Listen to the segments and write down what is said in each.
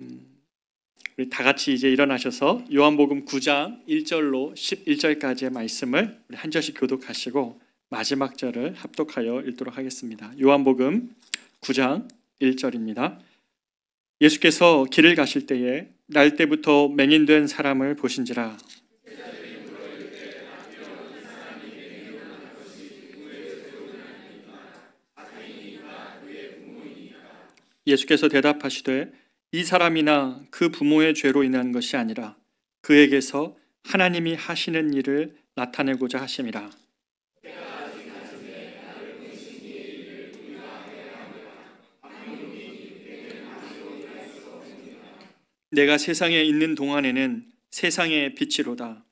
음, 우리 다 같이 이제 일어나셔서 요한복음 9장 1절로 11절까지의 말씀을 우리 한 절씩 교독하시고 마지막 절을 합독하여 읽도록 하겠습니다. 요한복음 9장 1절입니다. 예수께서 길을 가실 때에 날 때부터 맹인된 사람을 보신지라. 예수께서 대답하시되 이 사람이나 그 부모의 죄로 인한 것이 아니라 그에게서 하나님이 하시는 일을 나타내고자 하심이라. 내가 세상에 있는 동안에는 세상의 빛이로다.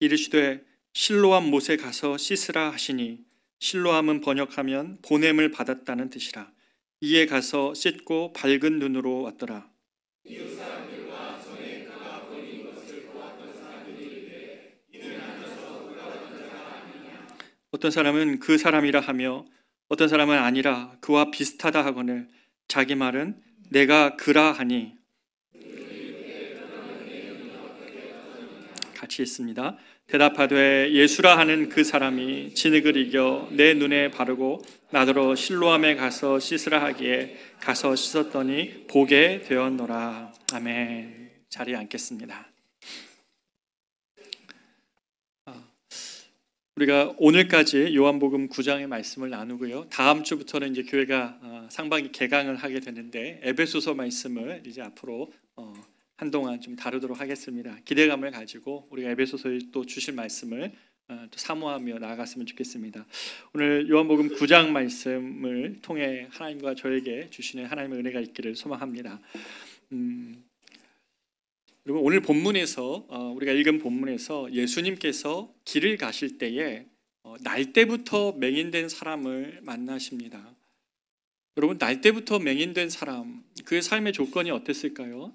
이르시되 실로암 못에 가서 씻으라 하시니 실로암은 번역하면 보냄을 받았다는 뜻이라. 이에 가서 씻고 밝은 눈으로 왔더라. 어떤 사람은 그 사람이라 하며 어떤 사람은 아니라 그와 비슷하다 하거늘 자기 말은 내가 그라 하니. 같이 있습니다. 대답하되 예수라 하는 그 사람이 진흙을 이겨 내 눈에 바르고 나더러 실로암에 가서 씻으라 하기에 가서 씻었더니 보게 되었노라. 아멘. 자리에 앉겠습니다. 우리가 오늘까지 요한복음 9장의 말씀을 나누고요. 다음 주부터는 이제 교회가 상반기 개강을 하게 되는데 에베소서 말씀을 이제 앞으로 한동안 좀 다루도록 하겠습니다. 기대감을 가지고 우리가 에베소서에 또 주실 말씀을 또 사모하며 나아갔으면 좋겠습니다. 오늘 요한복음 9장 말씀을 통해 하나님과 저에게 주시는 하나님의 은혜가 있기를 소망합니다. 여러분 오늘 본문에서 우리가 읽은 본문에서 예수님께서 길을 가실 때에 날 때부터 맹인된 사람을 만나십니다. 여러분 날 때부터 맹인된 사람, 그의 삶의 조건이 어땠을까요?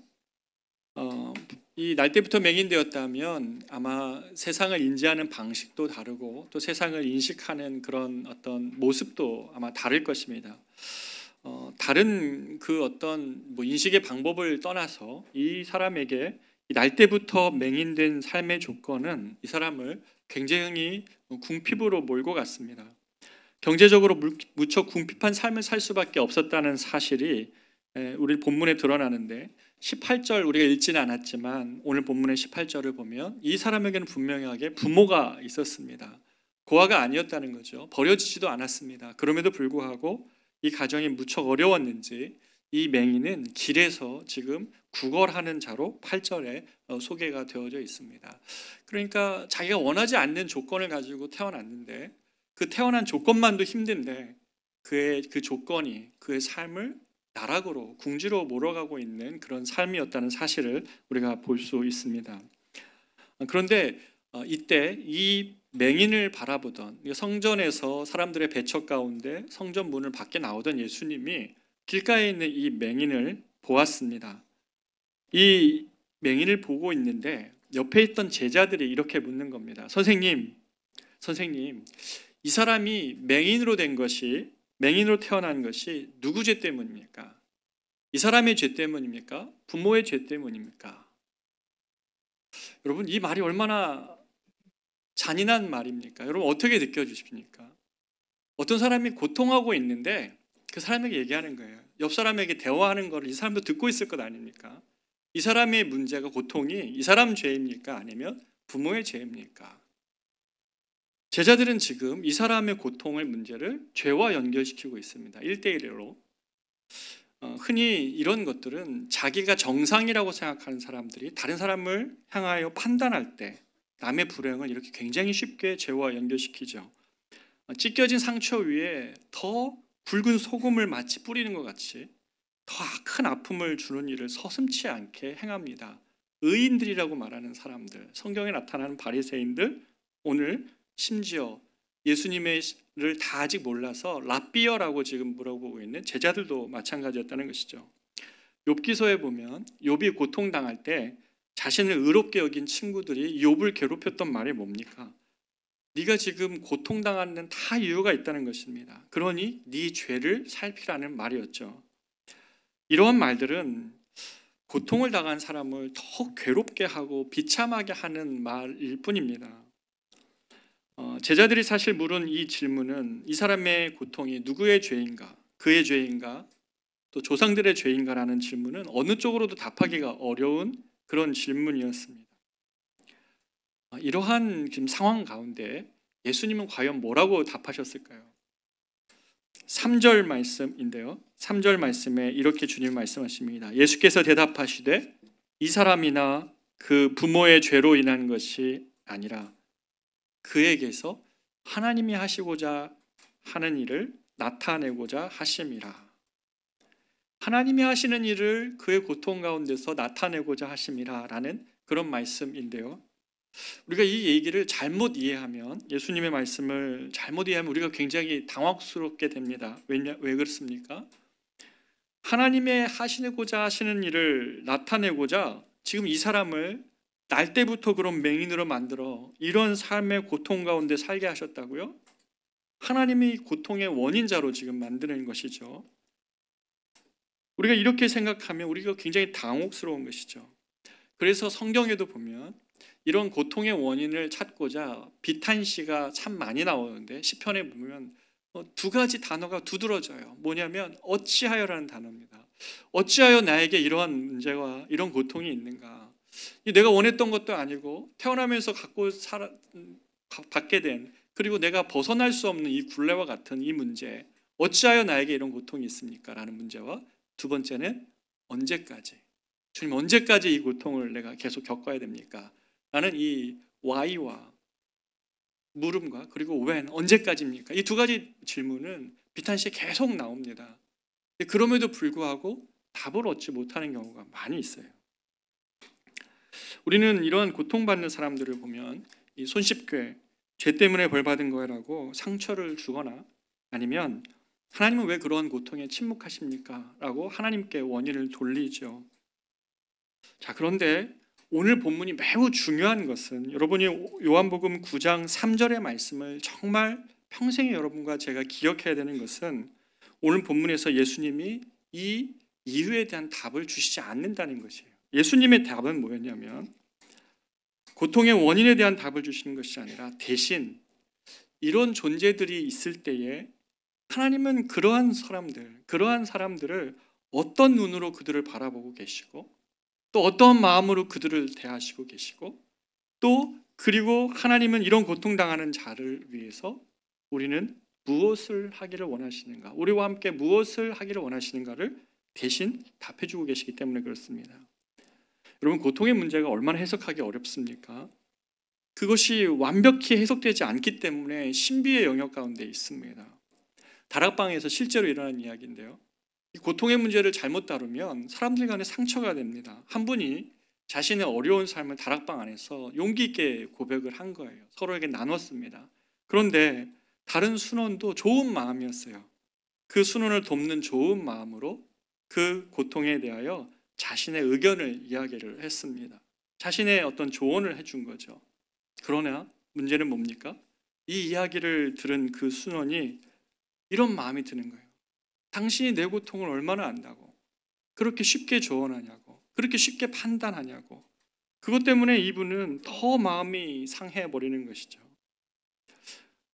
이 날 때부터 맹인되었다면 아마 세상을 인지하는 방식도 다르고 또 세상을 인식하는 그런 어떤 모습도 아마 다를 것입니다. 다른 그 어떤 인식의 방법을 떠나서 이 사람에게 날 때부터 맹인된 삶의 조건은 이 사람을 굉장히 궁핍으로 몰고 갔습니다. 경제적으로 무척 궁핍한 삶을 살 수밖에 없었다는 사실이 우리 본문에 드러나는데 18절 우리가 읽지는 않았지만 오늘 본문의 18절을 보면 이 사람에게는 분명하게 부모가 있었습니다. 고아가 아니었다는 거죠. 버려지지도 않았습니다. 그럼에도 불구하고 이 가정이 무척 어려웠는지 이 맹인은 길에서 지금 구걸하는 자로 8절에 소개가 되어져 있습니다. 그러니까 자기가 원하지 않는 조건을 가지고 태어났는데 그 태어난 조건만도 힘든데 그의 그 조건이 그의 삶을 나락으로 궁지로 몰아가고 있는 그런 삶이었다는 사실을 우리가 볼 수 있습니다. 그런데 이때 이 맹인을 바라보던 성전에서 사람들의 배척 가운데 성전 문을 밖에 나오던 예수님이 길가에 있는 이 맹인을 보았습니다. 이 맹인을 보고 있는데 옆에 있던 제자들이 이렇게 묻는 겁니다. 선생님, 이 사람이 맹인으로 태어난 것이 누구 죄 때문입니까? 이 사람의 죄 때문입니까? 부모의 죄 때문입니까? 여러분 이 말이 얼마나 잔인한 말입니까? 여러분 어떻게 느껴지십니까? 어떤 사람이 고통하고 있는데 그 사람에게 얘기하는 거예요. 옆 사람에게 대화하는 걸 이 사람도 듣고 있을 것 아닙니까? 이 사람의 문제가 고통이 이 사람 죄입니까? 아니면 부모의 죄입니까? 제자들은 지금 이 사람의 고통의 문제를 죄와 연결시키고 있습니다. 1대1로. 흔히 이런 것들은 자기가 정상이라고 생각하는 사람들이 다른 사람을 향하여 판단할 때 남의 불행을 이렇게 굉장히 쉽게 죄와 연결시키죠. 찢겨진 상처 위에 더 굵은 소금을 마치 뿌리는 것 같이 더 큰 아픔을 주는 일을 서슴지 않게 행합니다. 의인들이라고 말하는 사람들, 성경에 나타나는 바리새인들, 오늘 심지어 예수님을 다 아직 몰라서 랍비어라고 지금 물어보고 있는 제자들도 마찬가지였다는 것이죠. 욥기서에 보면 욥이 고통당할 때 자신을 의롭게 여긴 친구들이 욥을 괴롭혔던 말이 뭡니까? 네가 지금 고통당하는 다 이유가 있다는 것입니다. 그러니 네 죄를 살피라는 말이었죠. 이러한 말들은 고통을 당한 사람을 더 괴롭게 하고 비참하게 하는 말일 뿐입니다. 제자들이 사실 물은 이 질문은 이 사람의 고통이 누구의 죄인가, 그의 죄인가, 또 조상들의 죄인가라는 질문은 어느 쪽으로도 답하기가 어려운 그런 질문이었습니다. 이러한 지금 상황 가운데 예수님은 과연 뭐라고 답하셨을까요? 3절 말씀인데요. 3절 말씀에 이렇게 주님 말씀하십니다. 예수께서 대답하시되 이 사람이나 그 부모의 죄로 인한 것이 아니라 그에게서 하나님이 하시고자 하는 일을 나타내고자 하심이라. 하나님이 하시는 일을 그의 고통 가운데서 나타내고자 하심이라 라는 그런 말씀인데요. 우리가 이 얘기를 잘못 이해하면, 예수님의 말씀을 잘못 이해하면 우리가 굉장히 당황스럽게 됩니다. 왜 그렇습니까? 하나님의 하시고자 하시는 일을 나타내고자 지금 이 사람을 날 때부터 그런 맹인으로 만들어 이런 삶의 고통 가운데 살게 하셨다고요? 하나님이 고통의 원인자로 지금 만드는 것이죠. 우리가 이렇게 생각하면 우리가 굉장히 당혹스러운 것이죠. 그래서 성경에도 보면 이런 고통의 원인을 찾고자 비탄시가 참 많이 나오는데 시편에 보면 두 가지 단어가 두드러져요. 뭐냐면 어찌하여라는 단어입니다. 어찌하여 나에게 이러한 문제와 이런 고통이 있는가? 내가 원했던 것도 아니고 태어나면서 받게 된, 그리고 내가 벗어날 수 없는 이 굴레와 같은 이 문제, 어찌하여 나에게 이런 고통이 있습니까? 라는 문제와 두 번째는 언제까지? 주님, 언제까지 이 고통을 내가 계속 겪어야 됩니까? 라는 이 why와 물음과 그리고 when, 언제까지입니까? 이 두 가지 질문은 비탄시에 계속 나옵니다. 그럼에도 불구하고 답을 얻지 못하는 경우가 많이 있어요. 우리는 이러한 고통받는 사람들을 보면 이 손쉽게 죄 때문에 벌받은 거라고 상처를 주거나 아니면 하나님은 왜 그러한 고통에 침묵하십니까? 라고 하나님께 원인을 돌리죠. 자, 그런데 오늘 본문이 매우 중요한 것은, 여러분이 요한복음 9장 3절의 말씀을 정말 평생에 여러분과 제가 기억해야 되는 것은, 오늘 본문에서 예수님이 이 이유에 대한 답을 주시지 않는다는 것이에요. 예수님의 답은 뭐였냐면 고통의 원인에 대한 답을 주시는 것이 아니라 대신 이런 존재들이 있을 때에 하나님은 그러한 사람들을 어떤 눈으로 그들을 바라보고 계시고 또 어떤 마음으로 그들을 대하시고 계시고 또 그리고 하나님은 이런 고통당하는 자를 위해서 우리는 무엇을 하기를 원하시는가, 우리와 함께 무엇을 하기를 원하시는가를 대신 답해주고 계시기 때문에 그렇습니다. 여러분, 고통의 문제가 얼마나 해석하기 어렵습니까? 그것이 완벽히 해석되지 않기 때문에 신비의 영역 가운데 있습니다. 다락방에서 실제로 일어난 이야기인데요. 이 고통의 문제를 잘못 다루면 사람들 간에 상처가 됩니다. 한 분이 자신의 어려운 삶을 다락방 안에서 용기 있게 고백을 한 거예요. 서로에게 나눴습니다. 그런데 다른 순원도 좋은 마음이었어요. 그 순원을 돕는 좋은 마음으로 그 고통에 대하여 자신의 의견을 이야기를 했습니다. 자신의 어떤 조언을 해준 거죠. 그러나 문제는 뭡니까? 이 이야기를 들은 그 순원이 이런 마음이 드는 거예요. 당신이 내 고통을 얼마나 안다고 그렇게 쉽게 조언하냐고, 그렇게 쉽게 판단하냐고. 그것 때문에 이분은 더 마음이 상해버리는 것이죠.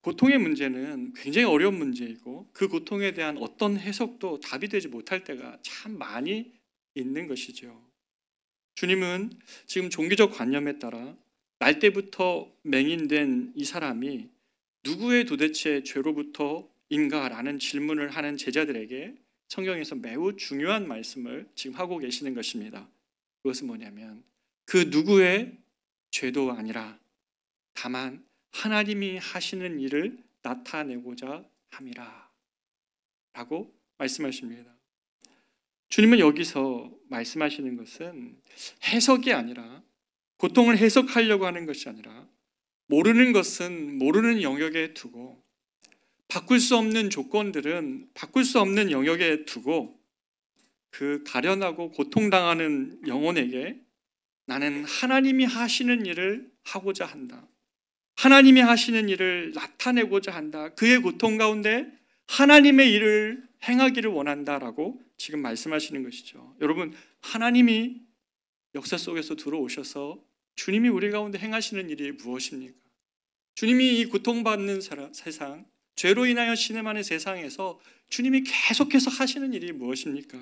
고통의 문제는 굉장히 어려운 문제이고 그 고통에 대한 어떤 해석도 답이 되지 못할 때가 참 많이 있는 것이죠. 주님은 지금 종교적 관념에 따라 날 때부터 맹인된 이 사람이 누구의 도대체 죄로부터인가라는 질문을 하는 제자들에게 성경에서 매우 중요한 말씀을 지금 하고 계시는 것입니다. 그것은 뭐냐면 그 누구의 죄도 아니라 다만 하나님이 하시는 일을 나타내고자 함이라 라고 말씀하십니다. 주님은 여기서 말씀하시는 것은 해석이 아니라, 고통을 해석하려고 하는 것이 아니라, 모르는 것은 모르는 영역에 두고 바꿀 수 없는 조건들은 바꿀 수 없는 영역에 두고 그 가련하고 고통당하는 영혼에게 나는 하나님이 하시는 일을 하고자 한다. 하나님이 하시는 일을 나타내고자 한다. 그의 고통 가운데 하나님의 일을 행하기를 원한다라고 지금 말씀하시는 것이죠. 여러분, 하나님이 역사 속에서 들어오셔서 주님이 우리 가운데 행하시는 일이 무엇입니까? 주님이 이 고통받는 세상, 죄로 인하여 신음하는 세상에서 주님이 계속해서 하시는 일이 무엇입니까?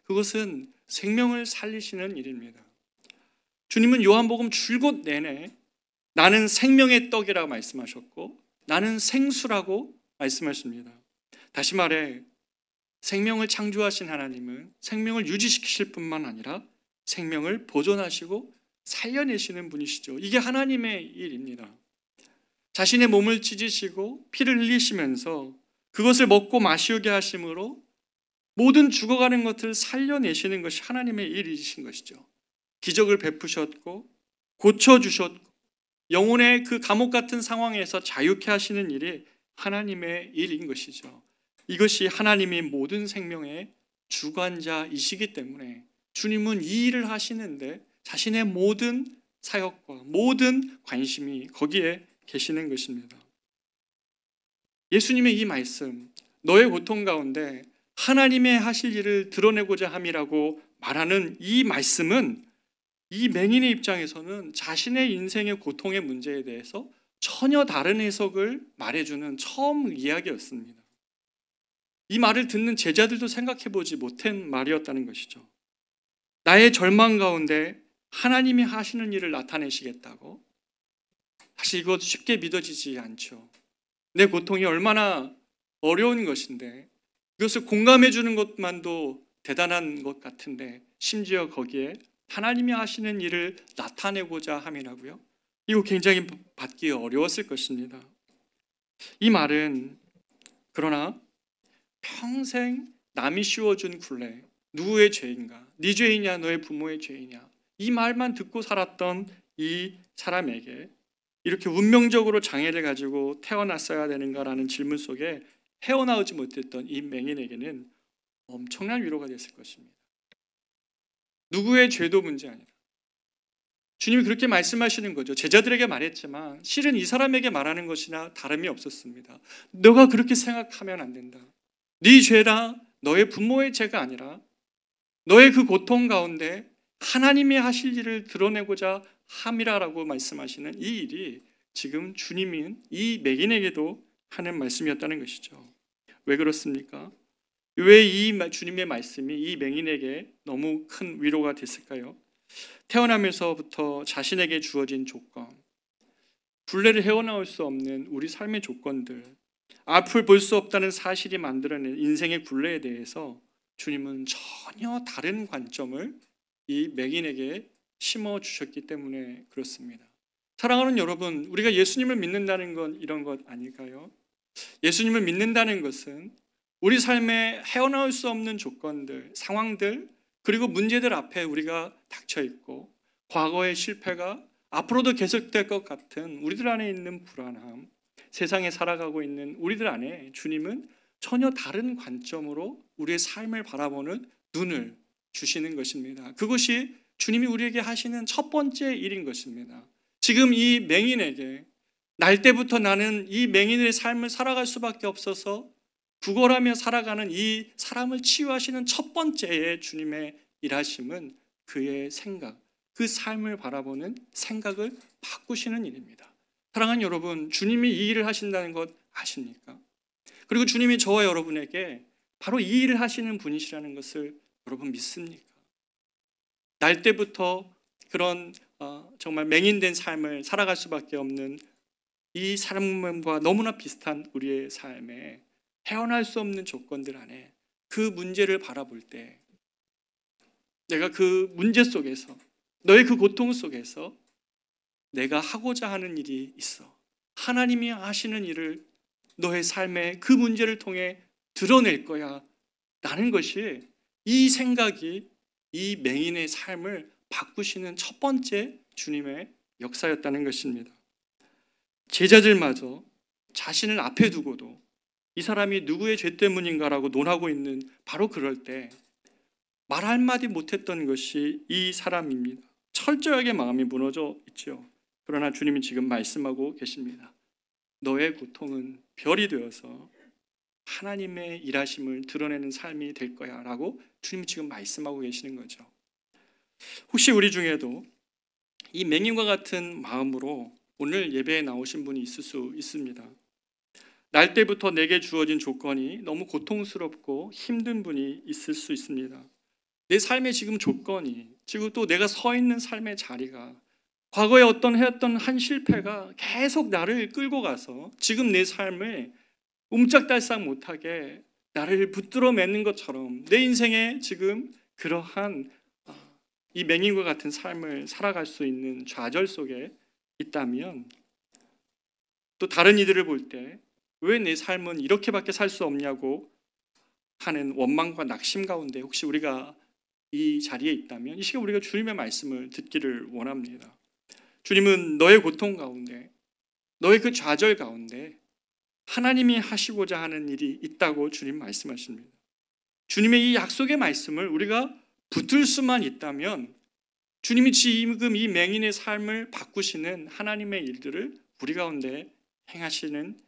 그것은 생명을 살리시는 일입니다. 주님은 요한복음 줄곧 내내 나는 생명의 떡이라고 말씀하셨고 나는 생수라고 말씀하십니다. 다시 말해 생명을 창조하신 하나님은 생명을 유지시키실 뿐만 아니라 생명을 보존하시고 살려내시는 분이시죠. 이게 하나님의 일입니다. 자신의 몸을 찢으시고 피를 흘리시면서 그것을 먹고 마시게 하심으로 모든 죽어가는 것을 살려내시는 것이 하나님의 일이신 것이죠. 기적을 베푸셨고 고쳐주셨고 영혼의 그 감옥 같은 상황에서 자유케 하시는 일이 하나님의 일인 것이죠. 이것이 하나님이 모든 생명의 주관자이시기 때문에 주님은 이 일을 하시는데 자신의 모든 사역과 모든 관심이 거기에 계시는 것입니다. 예수님의 이 말씀, 너의 고통 가운데 하나님의 하실 일을 드러내고자 함이라고 말하는 이 말씀은 이 맹인의 입장에서는 자신의 인생의 고통의 문제에 대해서 전혀 다른 해석을 말해주는 처음 이야기였습니다. 이 말을 듣는 제자들도 생각해보지 못한 말이었다는 것이죠. 나의 절망 가운데 하나님이 하시는 일을 나타내시겠다고? 사실 이것 쉽게 믿어지지 않죠. 내 고통이 얼마나 어려운 것인데 이것을 공감해 주는 것만도 대단한 것 같은데 심지어 거기에 하나님이 하시는 일을 나타내고자 함이라고요? 이거 굉장히 받기 어려웠을 것입니다. 이 말은 그러나 평생 남이 씌워준 굴레, 누구의 죄인가? 네 죄이냐 너의 부모의 죄이냐? 이 말만 듣고 살았던 이 사람에게 이렇게 운명적으로 장애를 가지고 태어났어야 되는가라는 질문 속에 헤어나오지 못했던 이 맹인에게는 엄청난 위로가 됐을 것입니다. 누구의 죄도 문제 아니라 주님이 그렇게 말씀하시는 거죠. 제자들에게 말했지만 실은 이 사람에게 말하는 것이나 다름이 없었습니다. 너가 그렇게 생각하면 안 된다. 네 죄다 너의 부모의 죄가 아니라 너의 그 고통 가운데 하나님이 하실 일을 드러내고자 함이라라고 말씀하시는 이 일이 지금 주님인 이 맹인에게도 하는 말씀이었다는 것이죠. 왜 그렇습니까? 왜 이 주님의 말씀이 이 맹인에게 너무 큰 위로가 됐을까요? 태어나면서부터 자신에게 주어진 조건, 굴레를 헤어나올 수 없는 우리 삶의 조건들, 앞을 볼 수 없다는 사실이 만들어낸 인생의 굴레에 대해서 주님은 전혀 다른 관점을 이 맹인에게 심어주셨기 때문에 그렇습니다. 사랑하는 여러분, 우리가 예수님을 믿는다는 건 이런 것 아닐까요? 예수님을 믿는다는 것은 우리 삶에 헤어나올 수 없는 조건들, 상황들, 그리고 문제들 앞에 우리가 닥쳐있고 과거의 실패가 앞으로도 계속될 것 같은 우리들 안에 있는 불안함, 세상에 살아가고 있는 우리들 안에 주님은 전혀 다른 관점으로 우리의 삶을 바라보는 눈을 주시는 것입니다. 그것이 주님이 우리에게 하시는 첫 번째 일인 것입니다. 지금 이 맹인에게 날 때부터 나는 이 맹인의 삶을 살아갈 수밖에 없어서 구걸하며 살아가는 이 사람을 치유하시는 첫 번째의 주님의 일하심은 그의 생각, 그 삶을 바라보는 생각을 바꾸시는 일입니다. 사랑하는 여러분, 주님이 이 일을 하신다는 것 아십니까? 그리고 주님이 저와 여러분에게 바로 이 일을 하시는 분이시라는 것을 여러분 믿습니까? 날 때부터 그런 정말 맹인된 삶을 살아갈 수밖에 없는 이 사람과 너무나 비슷한 우리의 삶에 헤어날 수 없는 조건들 안에 그 문제를 바라볼 때 내가 그 문제 속에서 너의 그 고통 속에서 내가 하고자 하는 일이 있어. 하나님이 하시는 일을 너의 삶의 그 문제를 통해 드러낼 거야 라는 것이 이 생각이 이 맹인의 삶을 바꾸시는 첫 번째 주님의 역사였다는 것입니다. 제자들마저 자신을 앞에 두고도 이 사람이 누구의 죄 때문인가라고 논하고 있는 바로 그럴 때 말 한마디 못했던 것이 이 사람입니다. 철저하게 마음이 무너져 있죠. 그러나 주님이 지금 말씀하고 계십니다. 너의 고통은 별이 되어서 하나님의 일하심을 드러내는 삶이 될 거야 라고 주님이 지금 말씀하고 계시는 거죠. 혹시 우리 중에도 이 맹인과 같은 마음으로 오늘 예배에 나오신 분이 있을 수 있습니다. 날 때부터 내게 주어진 조건이 너무 고통스럽고 힘든 분이 있을 수 있습니다. 내 삶의 지금 조건이, 지금 또 내가 서 있는 삶의 자리가, 과거에 어떤 해왔던 한 실패가 계속 나를 끌고 가서 지금 내 삶을 옴짝달싹 못하게 나를 붙들어 매는 것처럼 내 인생에 지금 그러한 이 맹인과 같은 삶을 살아갈 수 있는 좌절 속에 있다면, 또 다른 이들을 볼 때 왜 내 삶은 이렇게밖에 살 수 없냐고 하는 원망과 낙심 가운데 혹시 우리가 이 자리에 있다면 이 시간 우리가 주님의 말씀을 듣기를 원합니다. 주님은 너의 고통 가운데, 너의 그 좌절 가운데 하나님이 하시고자 하는 일이 있다고 주님 말씀하십니다. 주님의 이 약속의 말씀을 우리가 붙들 수만 있다면 주님이 지금 이 맹인의 삶을 바꾸시는 하나님의 일들을 우리 가운데 행하시는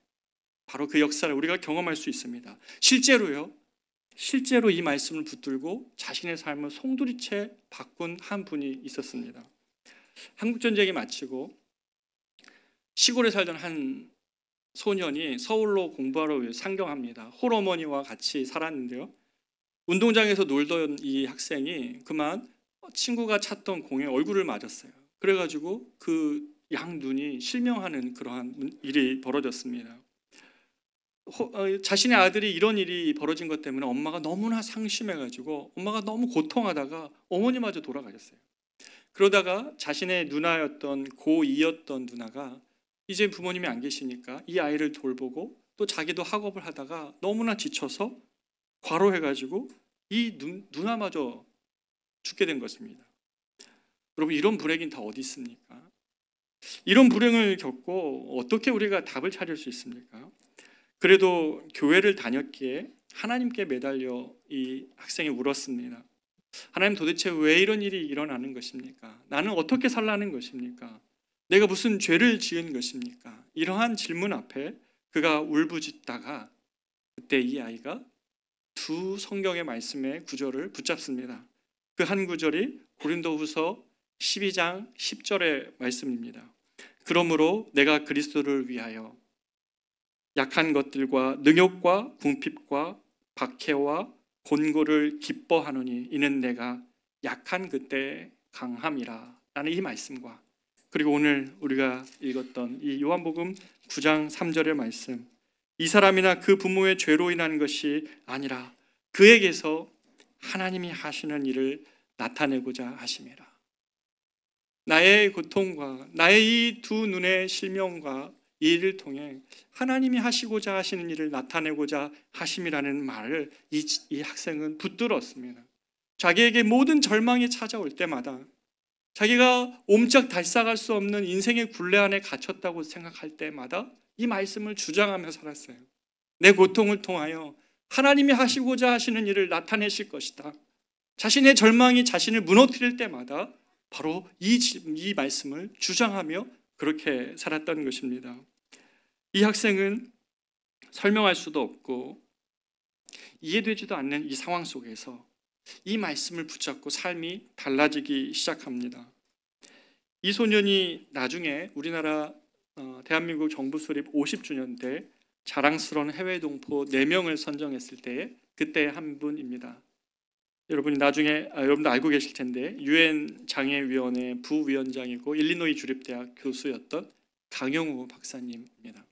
바로 그 역사를 우리가 경험할 수 있습니다. 실제로 이 말씀을 붙들고 자신의 삶을 송두리째 바꾼 한 분이 있었습니다. 한국전쟁이 마치고 시골에 살던 한 소년이 서울로 공부하러 상경합니다. 홀어머니와 같이 살았는데요. 운동장에서 놀던 이 학생이 그만 친구가 찾던 공에 얼굴을 맞았어요. 그래가지고 그 양눈이 실명하는 그러한 일이 벌어졌습니다. 자신의 아들이 이런 일이 벌어진 것 때문에 엄마가 너무나 상심해가지고 엄마가 너무 고통하다가 어머니마저 돌아가셨어요. 그러다가 자신의 누나였던 고2였던 누나가 이제 부모님이 안 계시니까 이 아이를 돌보고 또 자기도 학업을 하다가 너무나 지쳐서 과로해가지고 이 누나마저 죽게 된 것입니다. 여러분, 이런 불행이 다 어디 있습니까? 이런 불행을 겪고 어떻게 우리가 답을 찾을 수 있습니까? 그래도 교회를 다녔기에 하나님께 매달려 이 학생이 울었습니다. 하나님, 도대체 왜 이런 일이 일어나는 것입니까? 나는 어떻게 살라는 것입니까? 내가 무슨 죄를 지은 것입니까? 이러한 질문 앞에 그가 울부짖다가 그때 이 아이가 두 성경의 말씀의 구절을 붙잡습니다. 그 한 구절이 고린도후서 12장 10절의 말씀입니다. 그러므로 내가 그리스도를 위하여 약한 것들과 능욕과 궁핍과 박해와 곤고를 기뻐하노니 이는 내가 약한 그때 강함이라 라는 이 말씀과, 그리고 오늘 우리가 읽었던 이 요한복음 9장 3절의 말씀, 이 사람이나 그 부모의 죄로 인한 것이 아니라 그에게서 하나님이 하시는 일을 나타내고자 하심이라. 나의 고통과 나의 이 두 눈의 실명과 이 일을 통해 하나님이 하시고자 하시는 일을 나타내고자 하심이라는 말을 이 학생은 붙들었습니다. 자기에게 모든 절망이 찾아올 때마다, 자기가 옴짝달싹할 수 없는 인생의 굴레 안에 갇혔다고 생각할 때마다 이 말씀을 주장하며 살았어요. 내 고통을 통하여 하나님이 하시고자 하시는 일을 나타내실 것이다. 자신의 절망이 자신을 무너뜨릴 때마다 바로 이 말씀을 주장하며 그렇게 살았던 것입니다. 이 학생은 설명할 수도 없고 이해되지도 않는 이 상황 속에서 이 말씀을 붙잡고 삶이 달라지기 시작합니다. 이 소년이 나중에 우리나라 대한민국 정부 수립 50주년 때 자랑스러운 해외 동포 4명을 선정했을 때에 그때 한 분입니다. 여러분이 나중에 여러분도 알고 계실 텐데 유엔 장애위원회 부위원장이고 일리노이 주립대학 교수였던 강영우 박사님입니다.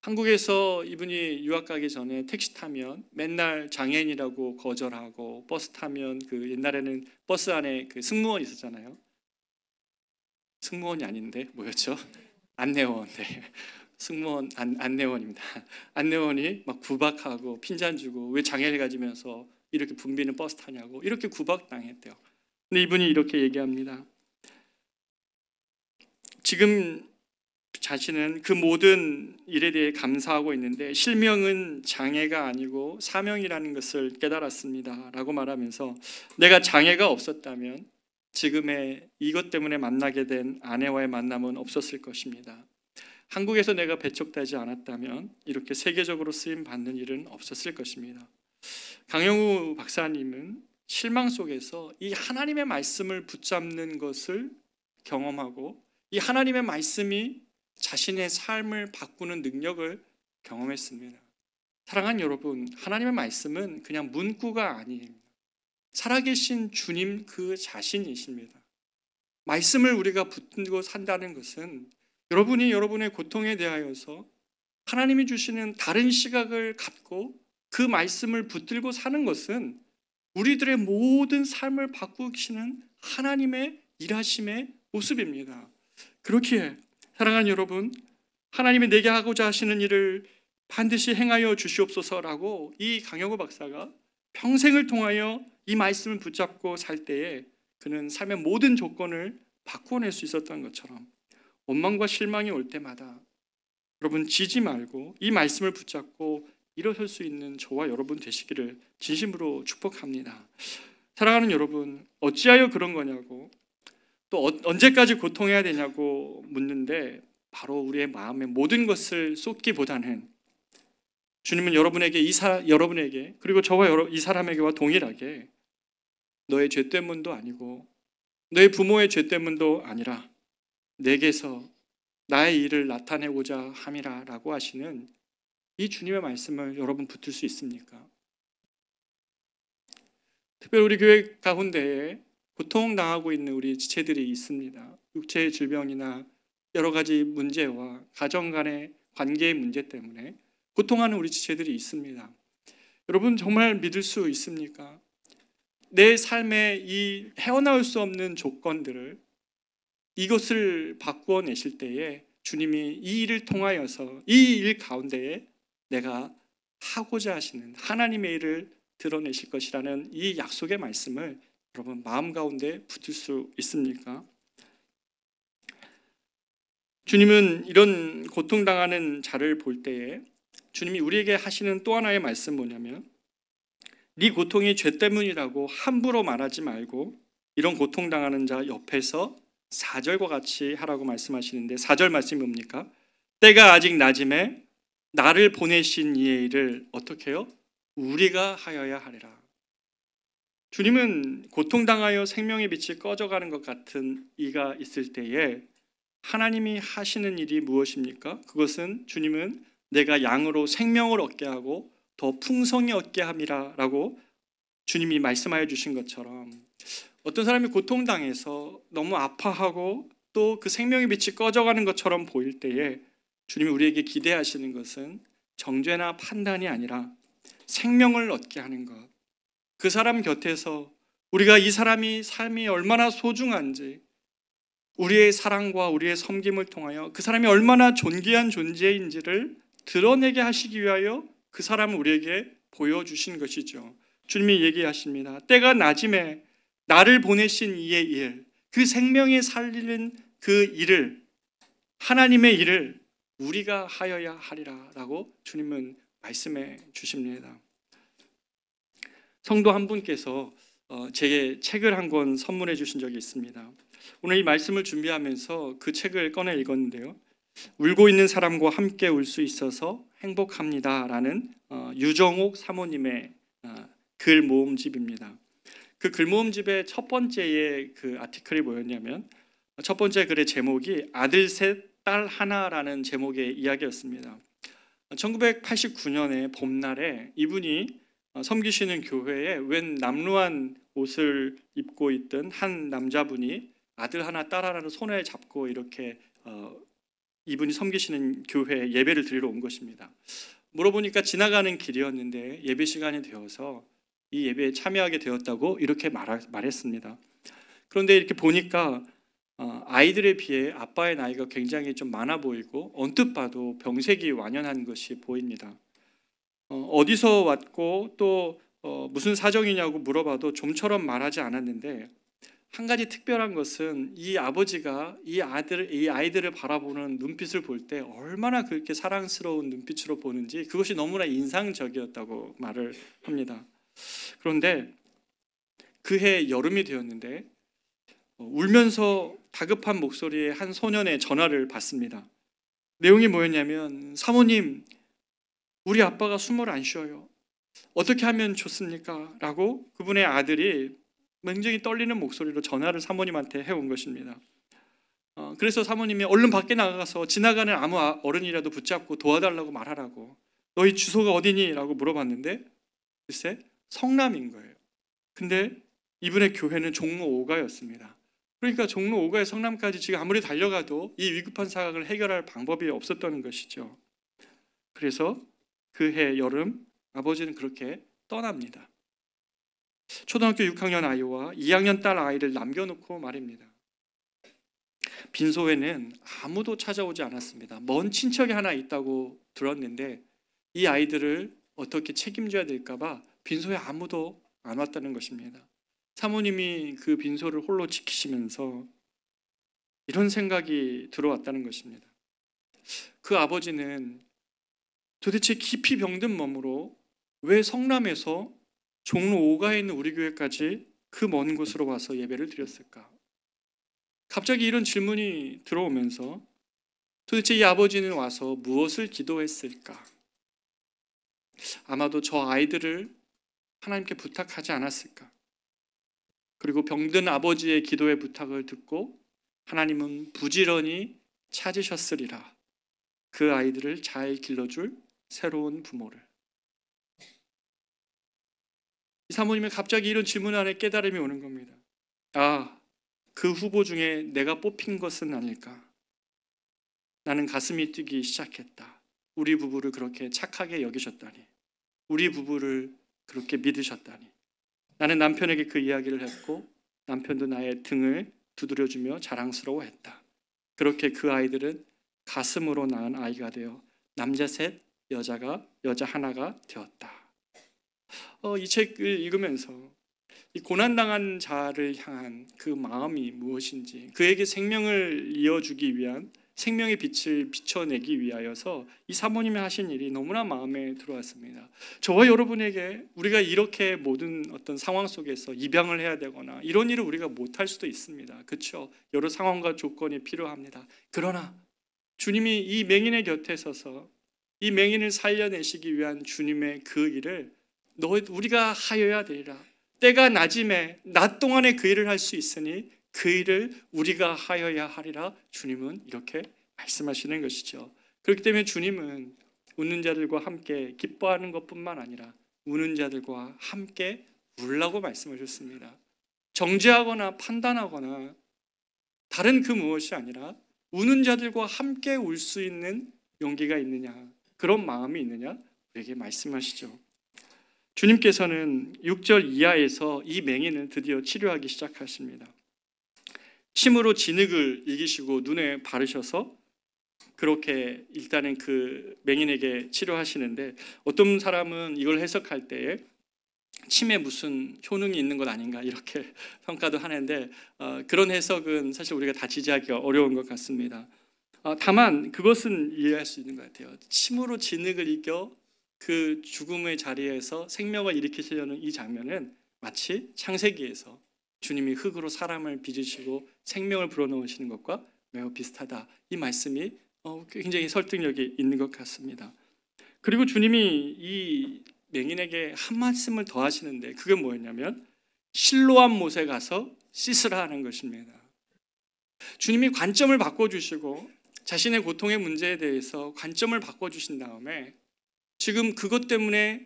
한국에서 이분이 유학 가기 전에 택시 타면 맨날 장애인이라고 거절하고, 버스 타면 그 옛날에는 버스 안에 그 승무원 있었잖아요. 승무원이 아닌데 뭐였죠? 안내원. 네. 승무원 안내원입니다. 안내원이 막 구박하고 핀잔 주고 왜 장애를 가지면서 이렇게 붐비는 버스 타냐고 이렇게 구박당했대요. 근데 이분이 이렇게 얘기합니다. 지금 자신은 그 모든 일에 대해 감사하고 있는데 실명은 장애가 아니고 사명이라는 것을 깨달았습니다 라고 말하면서, 내가 장애가 없었다면 지금의 이것 때문에 만나게 된 아내와의 만남은 없었을 것입니다. 한국에서 내가 배척되지 않았다면 이렇게 세계적으로 쓰임 받는 일은 없었을 것입니다. 강영우 박사님은 실망 속에서 이 하나님의 말씀을 붙잡는 것을 경험하고 이 하나님의 말씀이 자신의 삶을 바꾸는 능력을 경험했습니다. 사랑하는 여러분, 하나님의 말씀은 그냥 문구가 아니에요. 살아계신 주님 그 자신이십니다. 말씀을 우리가 붙들고 산다는 것은 여러분이 여러분의 고통에 대하여서 하나님이 주시는 다른 시각을 갖고 그 말씀을 붙들고 사는 것은 우리들의 모든 삶을 바꾸시는 하나님의 일하심의 모습입니다. 그렇기에 사랑하는 여러분, 하나님이 내게 하고자 하시는 일을 반드시 행하여 주시옵소서라고 이 강영우 박사가 평생을 통하여 이 말씀을 붙잡고 살 때에 그는 삶의 모든 조건을 바꾸어낼 수 있었던 것처럼 원망과 실망이 올 때마다 여러분 지지 말고 이 말씀을 붙잡고 일어설 수 있는 저와 여러분 되시기를 진심으로 축복합니다. 사랑하는 여러분, 어찌하여 그런 거냐고 또 언제까지 고통해야 되냐고 묻는데 바로 우리의 마음에 모든 것을 쏟기보다는 주님은 여러분에게 그리고 저와 이 사람에게와 동일하게 너의 죄 때문도 아니고 너의 부모의 죄 때문도 아니라 내게서 나의 일을 나타내고자 함이라 라고 하시는 이 주님의 말씀을 여러분 붙들 수 있습니까? 특별히 우리 교회 가운데에 고통당하고 있는 우리 지체들이 있습니다. 육체의 질병이나 여러 가지 문제와 가정 간의 관계의 문제 때문에 고통하는 우리 지체들이 있습니다. 여러분 정말 믿을 수 있습니까? 내 삶의 이 헤어나올 수 없는 조건들을 이것을 바꾸어 내실 때에 주님이 이 일을 통하여서 이 일 가운데에 내가 하고자 하시는 하나님의 일을 드러내실 것이라는 이 약속의 말씀을 여러분 마음 가운데 붙을 수 있습니까? 주님은 이런 고통당하는 자를 볼 때에 주님이 우리에게 하시는 또 하나의 말씀 뭐냐면 네 고통이 죄 때문이라고 함부로 말하지 말고 이런 고통당하는 자 옆에서 4절과 같이 하라고 말씀하시는데 4절 말씀이 뭡니까? 때가 아직 낮음에 나를 보내신 이의 일을 어떻게 해요? 우리가 하여야 하리라. 주님은 고통당하여 생명의 빛이 꺼져가는 것 같은 이가 있을 때에 하나님이 하시는 일이 무엇입니까? 그것은 주님은 내가 양으로 생명을 얻게 하고 더 풍성히 얻게 함이라 라고 주님이 말씀하여 주신 것처럼 어떤 사람이 고통당해서 너무 아파하고 또 그 생명의 빛이 꺼져가는 것처럼 보일 때에 주님이 우리에게 기대하시는 것은 정죄나 판단이 아니라 생명을 얻게 하는 것. 그 사람 곁에서 우리가 이 사람이 삶이 얼마나 소중한지 우리의 사랑과 우리의 섬김을 통하여 그 사람이 얼마나 존귀한 존재인지를 드러내게 하시기 위하여 그 사람을 우리에게 보여주신 것이죠. 주님이 얘기하십니다. 때가 낮음에 나를 보내신 이의 일, 그 생명에 살리는 그 일을 하나님의 일을 우리가 하여야 하리라 라고 주님은 말씀해 주십니다. 성도 한 분께서 제게 책을 한 권 선물해 주신 적이 있습니다. 오늘 이 말씀을 준비하면서 그 책을 꺼내 읽었는데요. 울고 있는 사람과 함께 울 수 있어서 행복합니다 라는 유정옥 사모님의 글 모음집입니다. 그 글 모음집의 첫 번째의 그 아티클이 뭐였냐면 첫 번째 글의 제목이 아들 셋, 딸 하나라는 제목의 이야기였습니다. 1989년에 봄날에 이분이 섬기시는 교회에 웬 남루한 옷을 입고 있던 한 남자분이 아들 하나 딸 하나를 손에 잡고 이렇게 이분이 섬기시는 교회에 예배를 드리러 온 것입니다. 물어보니까 지나가는 길이었는데 예배 시간이 되어서 이 예배에 참여하게 되었다고 이렇게 말했습니다. 그런데 이렇게 보니까 아이들에 비해 아빠의 나이가 굉장히 좀 많아 보이고 언뜻 봐도 병색이 완연한 것이 보입니다. 어디서 왔고 또 무슨 사정이냐고 물어봐도 좀처럼 말하지 않았는데 한 가지 특별한 것은 이 아버지가 이 아이들을 바라보는 눈빛을 볼 때 얼마나 그렇게 사랑스러운 눈빛으로 보는지 그것이 너무나 인상적이었다고 말을 합니다. 그런데 그해 여름이 되었는데 울면서 다급한 목소리의 한 소년의 전화를 받습니다. 내용이 뭐였냐면, 사모님, 우리 아빠가 숨을 안 쉬어요. 어떻게 하면 좋습니까? 라고 그분의 아들이 굉장히 떨리는 목소리로 전화를 사모님한테 해온 것입니다. 그래서 사모님이 얼른 밖에 나가서 지나가는 아무 어른이라도 붙잡고 도와달라고 말하라고. 너희 주소가 어디니? 라고 물어봤는데 글쎄 성남인 거예요. 근데 이분의 교회는 종로 5가였습니다. 그러니까 종로 5가의 성남까지 지금 아무리 달려가도 이 위급한 상황을 해결할 방법이 없었던 것이죠. 그래서 그해 여름 아버지는 그렇게 떠납니다. 초등학교 6학년 아이와 2학년 딸 아이를 남겨놓고 말입니다. 빈소에는 아무도 찾아오지 않았습니다. 먼 친척이 하나 있다고 들었는데 이 아이들을 어떻게 책임져야 될까 봐 빈소에 아무도 안 왔다는 것입니다. 사모님이 그 빈소를 홀로 지키시면서 이런 생각이 들어왔다는 것입니다. 그 아버지는 도대체 깊이 병든 몸으로 왜 성남에서 종로 5가에 있는 우리 교회까지 그 먼 곳으로 와서 예배를 드렸을까? 갑자기 이런 질문이 들어오면서 도대체 이 아버지는 와서 무엇을 기도했을까? 아마도 저 아이들을 하나님께 부탁하지 않았을까? 그리고 병든 아버지의 기도의 부탁을 듣고 하나님은 부지런히 찾으셨으리라. 그 아이들을 잘 길러줄 새로운 부모를. 이 사모님의 갑자기 이런 질문 안에 깨달음이 오는 겁니다. 그 후보 중에 내가 뽑힌 것은 아닐까? 나는 가슴이 뛰기 시작했다. 우리 부부를 그렇게 착하게 여기셨다니. 우리 부부를 그렇게 믿으셨다니. 나는 남편에게 그 이야기를 했고 남편도 나의 등을 두드려주며 자랑스러워했다. 그렇게 그 아이들은 가슴으로 낳은 아이가 되어 남자 셋, 여자 하나가 되었다. 이 책을 읽으면서 이 고난당한 자를 향한 그 마음이 무엇인지, 그에게 생명을 이어주기 위한 생명의 빛을 비춰내기 위하여서 이 사모님이 하신 일이 너무나 마음에 들어왔습니다. 저와 여러분에게 우리가 이렇게 모든 어떤 상황 속에서 입양을 해야 되거나 이런 일을 우리가 못할 수도 있습니다. 그렇죠? 여러 상황과 조건이 필요합니다. 그러나 주님이 이 맹인의 곁에 서서 이 맹인을 살려내시기 위한 주님의 그 일을 우리가 하여야 되리라. 때가 낮임에 낮 동안에 그 일을 할 수 있으니 그 일을 우리가 하여야 하리라. 주님은 이렇게 말씀하시는 것이죠. 그렇기 때문에 주님은 웃는 자들과 함께 기뻐하는 것뿐만 아니라 우는 자들과 함께 울라고 말씀하셨습니다. 정죄하거나 판단하거나 다른 그 무엇이 아니라 우는 자들과 함께 울 수 있는 용기가 있느냐, 그런 마음이 있느냐 우리에게 말씀하시죠. 주님께서는 6절 이하에서 이 맹인을 드디어 치료하기 시작하십니다. 침으로 진흙을 이기시고 눈에 바르셔서 그렇게 일단은 그 맹인에게 치료하시는데, 어떤 사람은 이걸 해석할 때에 침에 무슨 효능이 있는 것 아닌가 이렇게 평가도 하는데 그런 해석은 사실 우리가 다 지지하기가 어려운 것 같습니다. 다만 그것은 이해할 수 있는 것 같아요. 침으로 진흙을 이겨 그 죽음의 자리에서 생명을 일으키시려는 이 장면은 마치 창세기에서 주님이 흙으로 사람을 빚으시고 생명을 불어넣으시는 것과 매우 비슷하다. 이 말씀이 굉장히 설득력이 있는 것 같습니다. 그리고 주님이 이 맹인에게 한 말씀을 더 하시는데 그게 뭐였냐면 실로암 못에 가서 씻으라 하는 것입니다. 주님이 관점을 바꿔주시고 자신의 고통의 문제에 대해서 관점을 바꿔주신 다음에 지금 그것 때문에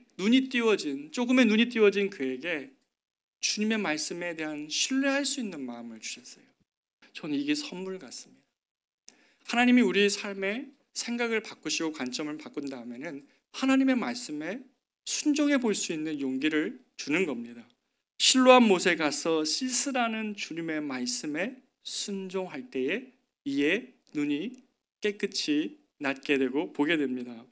조금의 눈이 띄워진 그에게 주님의 말씀에 대한 신뢰할 수 있는 마음을 주셨어요. 저는 이게 선물 같습니다. 하나님이 우리의 삶에 생각을 바꾸시고 관점을 바꾼 다음에는 하나님의 말씀에 순종해 볼 수 있는 용기를 주는 겁니다. 실로암 못에 가서 씻으라는 주님의 말씀에 순종할 때에 이에 눈이 깨끗이 낫게 되고 보게 됩니다.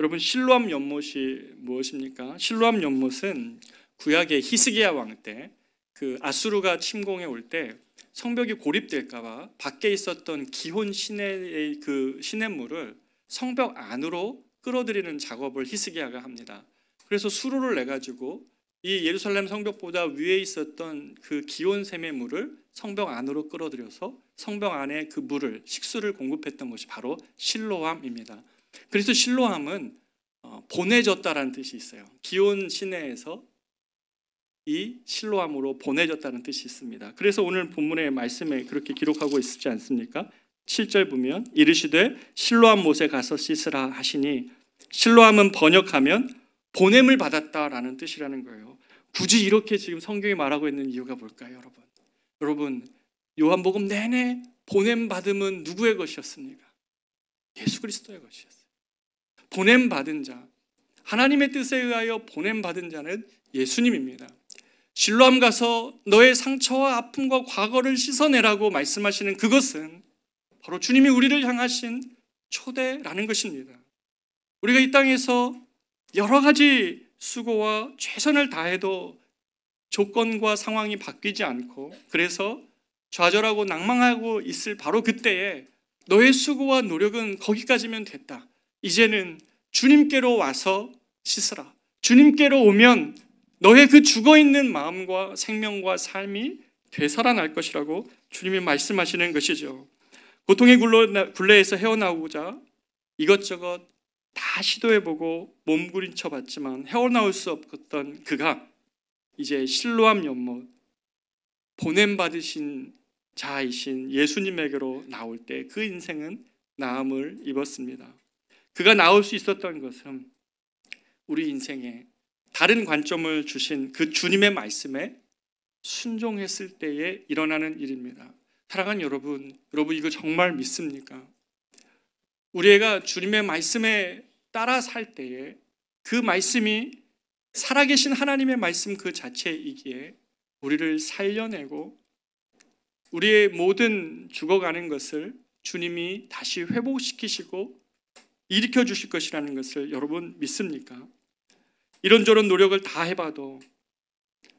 여러분, 실로암 연못이 무엇입니까? 실로암 연못은 구약의 히스기야 왕 때 그 아수르가 침공해 올 때 성벽이 고립될까 봐 밖에 있었던 기혼 시내의 그 시냇물을 성벽 안으로 끌어들이는 작업을 히스기야가 합니다. 그래서 수로를 내 가지고 이 예루살렘 성벽보다 위에 있었던 그 기온샘의 물을 성벽 안으로 끌어들여서 성벽 안에 그 물을 식수를 공급했던 것이 바로 실로암입니다. 그래서 실로암은 보내졌다라는 뜻이 있어요. 기온 시내에서 이 실로암으로 보내졌다는 뜻이 있습니다. 그래서 오늘 본문의 말씀에 그렇게 기록하고 있지 않습니까? 7절 보면 이르시되 실로암 못에 가서 씻으라 하시니, 실로암은 번역하면 보냄을 받았다라는 뜻이라는 거예요. 굳이 이렇게 지금 성경이 말하고 있는 이유가 뭘까요, 여러분? 여러분, 요한복음 내내 보냄 받음은 누구의 것이었습니까? 예수 그리스도의 것이었어요. 보냄 받은 자, 하나님의 뜻에 의하여 보냄 받은 자는 예수님입니다. 실로암 가서 너의 상처와 아픔과 과거를 씻어내라고 말씀하시는 그것은 바로 주님이 우리를 향하신 초대라는 것입니다. 우리가 이 땅에서 여러 가지 수고와 최선을 다해도 조건과 상황이 바뀌지 않고, 그래서 좌절하고 낭망하고 있을 바로 그때에 너의 수고와 노력은 거기까지면 됐다. 이제는 주님께로 와서 씻으라. 주님께로 오면 너의 그 죽어있는 마음과 생명과 삶이 되살아날 것이라고 주님이 말씀하시는 것이죠. 고통의 굴레에서 헤어나오고자 이것저것 다 시도해보고 몸부림쳐봤지만 헤어나올 수 없었던 그가 이제 실로암 연못, 보냄받으신 자이신 예수님에게로 나올 때 그 인생은 나음을 입었습니다. 그가 나올 수 있었던 것은 우리 인생에 다른 관점을 주신 그 주님의 말씀에 순종했을 때에 일어나는 일입니다. 사랑하는 여러분 이거 정말 믿습니까? 우리가 주님의 말씀에 따라 살 때에 그 말씀이 살아계신 하나님의 말씀 그 자체이기에 우리를 살려내고 우리의 모든 죽어가는 것을 주님이 다시 회복시키시고 일으켜 주실 것이라는 것을 여러분 믿습니까? 이런저런 노력을 다 해봐도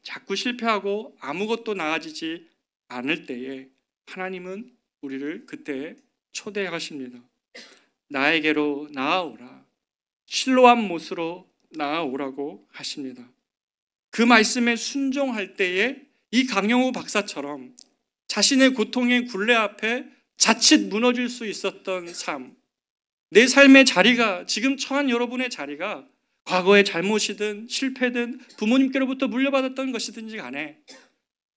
자꾸 실패하고 아무것도 나아지지 않을 때에 하나님은 우리를 그때 초대하십니다. 나에게로 나아오라. 실로암 못으로 나아오라고 하십니다. 그 말씀에 순종할 때에 이 강영우 박사처럼 자신의 고통의 굴레 앞에 자칫 무너질 수 있었던 삶, 내 삶의 자리가, 지금 처한 여러분의 자리가 과거의 잘못이든 실패든 부모님께로부터 물려받았던 것이든지 간에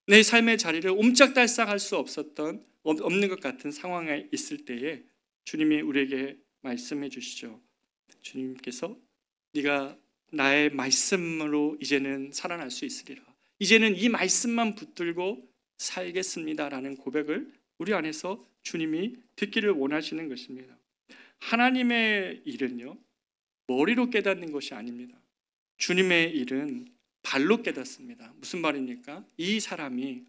내 삶의 자리를 옴짝달싹할 수 없는 것 같은 상황에 있을 때에 주님이 우리에게 말씀해 주시죠. 주님께서 네가 나의 말씀으로 이제는 살아날 수 있으리라. 이제는 이 말씀만 붙들고 살겠습니다라는 고백을 우리 안에서 주님이 듣기를 원하시는 것입니다. 하나님의 일은요, 머리로 깨닫는 것이 아닙니다. 주님의 일은 발로 깨닫습니다. 무슨 말입니까? 이 사람이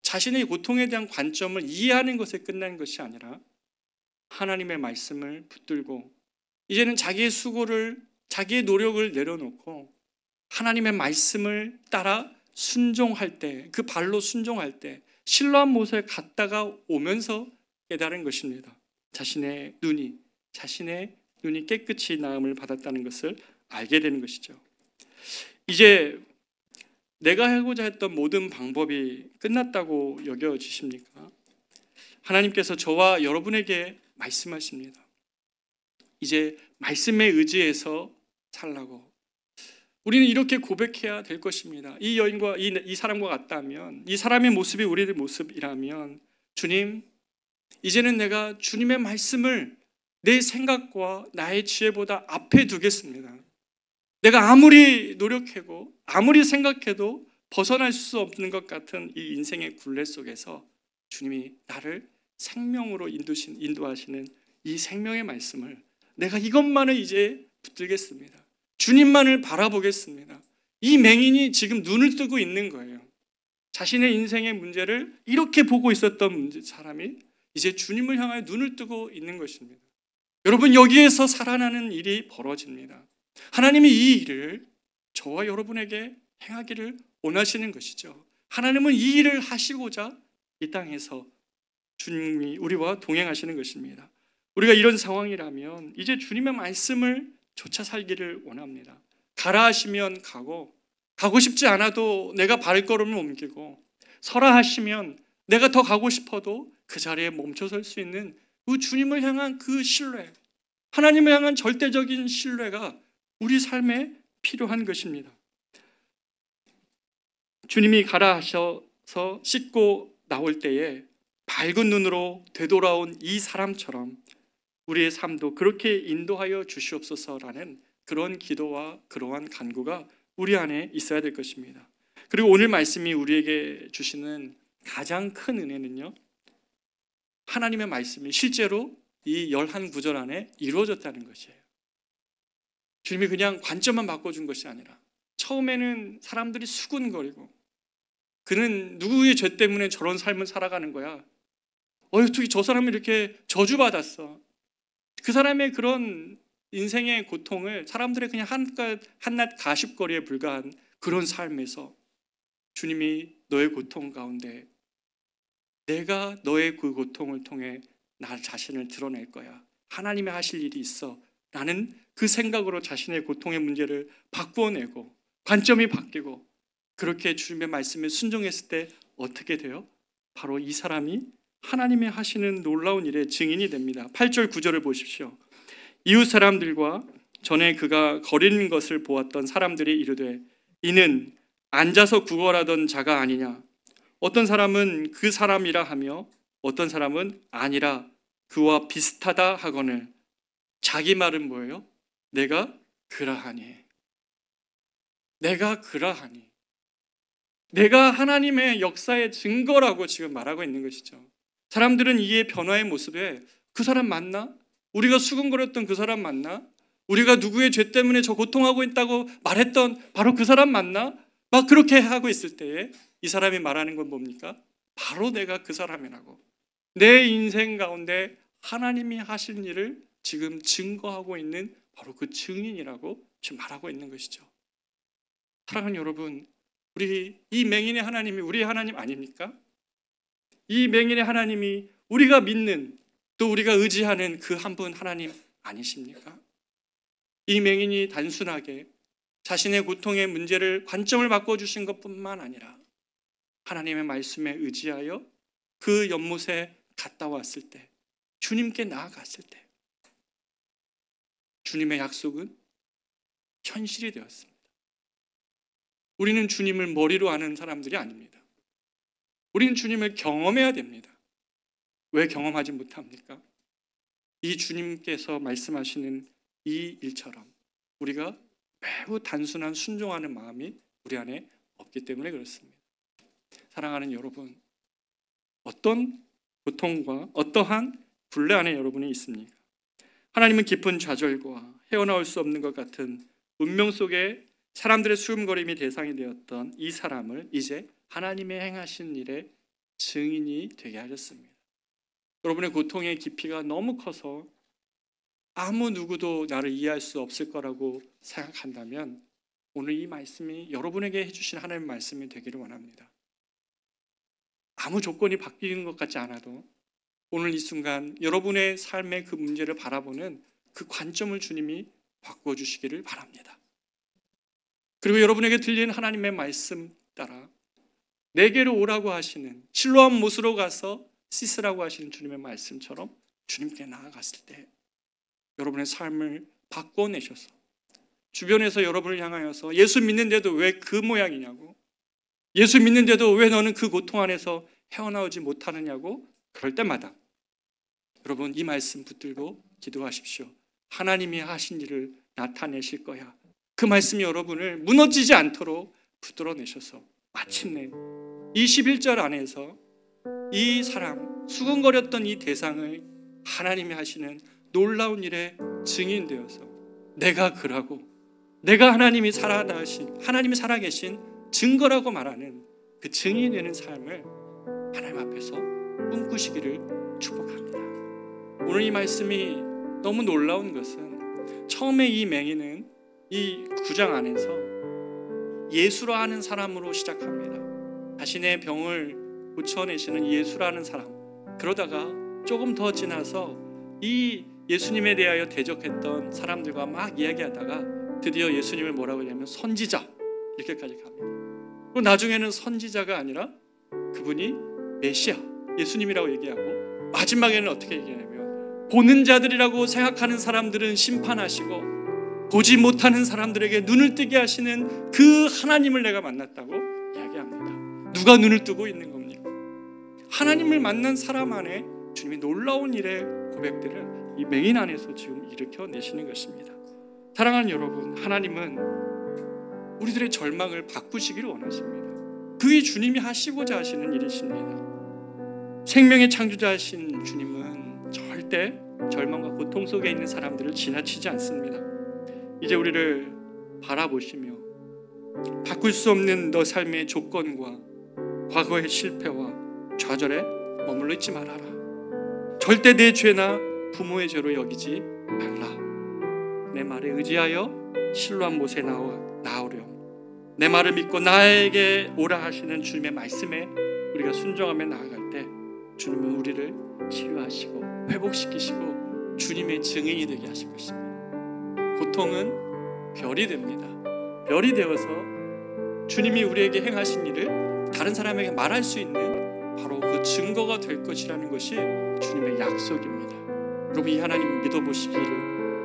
자신의 고통에 대한 관점을 이해하는 것에 끝나는 것이 아니라 하나님의 말씀을 붙들고 이제는 자기의 수고를, 자기의 노력을 내려놓고 하나님의 말씀을 따라 순종할 때, 그 발로 순종할 때 실로암 못에 갔다가 오면서 깨달은 것입니다. 자신의 눈이 깨끗이 나음을 받았다는 것을 알게 되는 것이죠. 이제 내가 하고자 했던 모든 방법이 끝났다고 여겨지십니까? 하나님께서 저와 여러분에게 말씀하십니다. 이제 말씀에 의지해서 살라고. 우리는 이렇게 고백해야 될 것입니다. 이 여인과 이 사람과 같다면, 이 사람의 모습이 우리의 모습이라면, 주님, 이제는 내가 주님의 말씀을 내 생각과 나의 지혜보다 앞에 두겠습니다. 내가 아무리 노력해도 아무리 생각해도 벗어날 수 없는 것 같은 이 인생의 굴레 속에서 주님이 나를 생명으로 인도하시는 이 생명의 말씀을 내가 이것만을 이제 붙들겠습니다. 주님만을 바라보겠습니다. 이 맹인이 지금 눈을 뜨고 있는 거예요. 자신의 인생의 문제를 이렇게 보고 있었던 사람이 이제 주님을 향하여 눈을 뜨고 있는 것입니다. 여러분, 여기에서 살아나는 일이 벌어집니다. 하나님이 이 일을 저와 여러분에게 행하기를 원하시는 것이죠. 하나님은 이 일을 하시고자 이 땅에서 주님이 우리와 동행하시는 것입니다. 우리가 이런 상황이라면 이제 주님의 말씀을 쫓아 살기를 원합니다. 가라 하시면 가고 가고 싶지 않아도 내가 발걸음을 옮기고 서라 하시면 내가 더 가고 싶어도 그 자리에 멈춰 설 수 있는 그 주님을 향한 그 신뢰, 하나님을 향한 절대적인 신뢰가 우리 삶에 필요한 것입니다. 주님이 가라 하셔서 씻고 나올 때에 밝은 눈으로 되돌아온 이 사람처럼 우리의 삶도 그렇게 인도하여 주시옵소서라는 그런 기도와 그러한 간구가 우리 안에 있어야 될 것입니다. 그리고 오늘 말씀이 우리에게 주시는 가장 큰 은혜는요, 하나님의 말씀이 실제로 이 11구절 안에 이루어졌다는 것이에요. 주님이 그냥 관점만 바꿔준 것이 아니라 처음에는 사람들이 수군거리고 그는 누구의 죄 때문에 저런 삶을 살아가는 거야, 어떻게 저 사람이 이렇게 저주받았어, 그 사람의 그런 인생의 고통을 사람들의 그냥 한낱 가십거리에 불과한 그런 삶에서 주님이 너의 고통 가운데 내가 너의 그 고통을 통해 나 자신을 드러낼 거야, 하나님이 하실 일이 있어 라는 그 생각으로 자신의 고통의 문제를 바꾸어내고 관점이 바뀌고 그렇게 주님의 말씀에 순종했을 때 어떻게 돼요? 바로 이 사람이 하나님이 하시는 놀라운 일의 증인이 됩니다. 8절 9절을 보십시오. 이웃 사람들과 전에 그가 거리는 것을 보았던 사람들이 이르되 이는 앉아서 구걸하던 자가 아니냐. 어떤 사람은 그 사람이라 하며 어떤 사람은 아니라 그와 비슷하다 하거늘 자기 말은 뭐예요? 내가 그러하니. 내가 그러하니. 내가 하나님의 역사의 증거라고 지금 말하고 있는 것이죠. 사람들은 이의 변화의 모습에 그 사람 맞나? 우리가 수군거렸던 그 사람 맞나? 우리가 누구의 죄 때문에 저 고통하고 있다고 말했던 바로 그 사람 맞나? 막 그렇게 하고 있을 때에 이 사람이 말하는 건 뭡니까? 바로 내가 그 사람이라고. 내 인생 가운데 하나님이 하신 일을 지금 증거하고 있는 바로 그 증인이라고 지금 말하고 있는 것이죠. 사랑하는 여러분, 우리 이 맹인의 하나님이 우리의 하나님 아닙니까? 이 맹인의 하나님이 우리가 믿는 또 우리가 의지하는 그 한 분 하나님 아니십니까? 이 맹인이 단순하게 자신의 고통의 문제를 관점을 바꿔주신 것뿐만 아니라 하나님의 말씀에 의지하여 그 연못에 갔다 왔을 때, 주님께 나아갔을 때 주님의 약속은 현실이 되었습니다. 우리는 주님을 머리로 아는 사람들이 아닙니다. 우리는 주님을 경험해야 됩니다. 왜 경험하지 못합니까? 이 주님께서 말씀하시는 이 일처럼 우리가 매우 단순한 순종하는 마음이 우리 안에 없기 때문에 그렇습니다. 사랑하는 여러분, 어떤 고통과 어떠한 굴레 안에 여러분이 있습니까? 하나님은 깊은 좌절과 헤어나올 수 없는 것 같은 운명 속에 사람들의 수금거림이 대상이 되었던 이 사람을 이제 하나님의 행하신 일의 증인이 되게 하셨습니다. 여러분의 고통의 깊이가 너무 커서 아무 누구도 나를 이해할 수 없을 거라고 생각한다면 오늘 이 말씀이 여러분에게 해주신 하나님의 말씀이 되기를 원합니다. 아무 조건이 바뀌는 것 같지 않아도 오늘 이 순간 여러분의 삶의 그 문제를 바라보는 그 관점을 주님이 바꿔주시기를 바랍니다. 그리고 여러분에게 들리는 하나님의 말씀 따라 내게로 오라고 하시는 실로암 못으로 가서 씻으라고 하시는 주님의 말씀처럼 주님께 나아갔을 때 여러분의 삶을 바꿔내셔서 주변에서 여러분을 향하여서 예수 믿는데도 왜 그 모양이냐고, 예수 믿는데도 왜 너는 그 고통 안에서 헤어나오지 못하느냐고 그럴 때마다 여러분 이 말씀 붙들고 기도하십시오. 하나님이 하신 일을 나타내실 거야. 그 말씀이 여러분을 무너지지 않도록 붙들어내셔서 마침내 21절 안에서 이 사람, 수군거렸던 이 대상을 하나님이 하시는 놀라운 일의 증인되어서 내가 그라고, 내가 하나님이 살아계신 증거라고 말하는 그 증인이 되는 삶을 하나님 앞에서 꿈꾸시기를 축복합니다. 오늘 이 말씀이 너무 놀라운 것은 처음에 이 맹인은 이 9장 안에서 예수라 는 사람으로 시작합니다. 자신의 병을 고쳐내시는 예수라는 사람. 그러다가 조금 더 지나서 이 예수님에 대하여 대적했던 사람들과 막 이야기하다가 드디어 예수님을 뭐라고 하냐면 선지자, 이렇게까지 갑니다. 그리고 나중에는 선지자가 아니라 그분이 메시아, 예수님이라고 얘기하고 마지막에는 어떻게 얘기하냐면 보는 자들이라고 생각하는 사람들은 심판하시고 보지 못하는 사람들에게 눈을 뜨게 하시는 그 하나님을 내가 만났다고 이야기합니다. 누가 눈을 뜨고 있는 겁니까? 하나님을 만난 사람 안에 주님이 놀라운 일의 고백들을 이 맹인 안에서 지금 일으켜내시는 것입니다. 사랑하는 여러분, 하나님은 우리들의 절망을 바꾸시기를 원하십니다. 그게 주님이 하시고자 하시는 일이십니다. 생명의 창조자이신 주님은 절대 절망과 고통 속에 있는 사람들을 지나치지 않습니다. 이제 우리를 바라보시며 바꿀 수 없는 너 삶의 조건과 과거의 실패와 좌절에 머물러 있지 말아라. 절대 내 죄나 부모의 죄로 여기지 말라. 내 말에 의지하여 실로한 못에 나오렴. 내 말을 믿고 나에게 오라 하시는 주님의 말씀에 우리가 순종하며 나아갈 때 주님은 우리를 치유하시고 회복시키시고 주님의 증인이 되게 하실 것입니다. 고통은 별이 됩니다. 별이 되어서 주님이 우리에게 행하신 일을 다른 사람에게 말할 수 있는 바로 그 증거가 될 것이라는 것이 주님의 약속입니다. 여러분, 이 하나님 믿어보시기를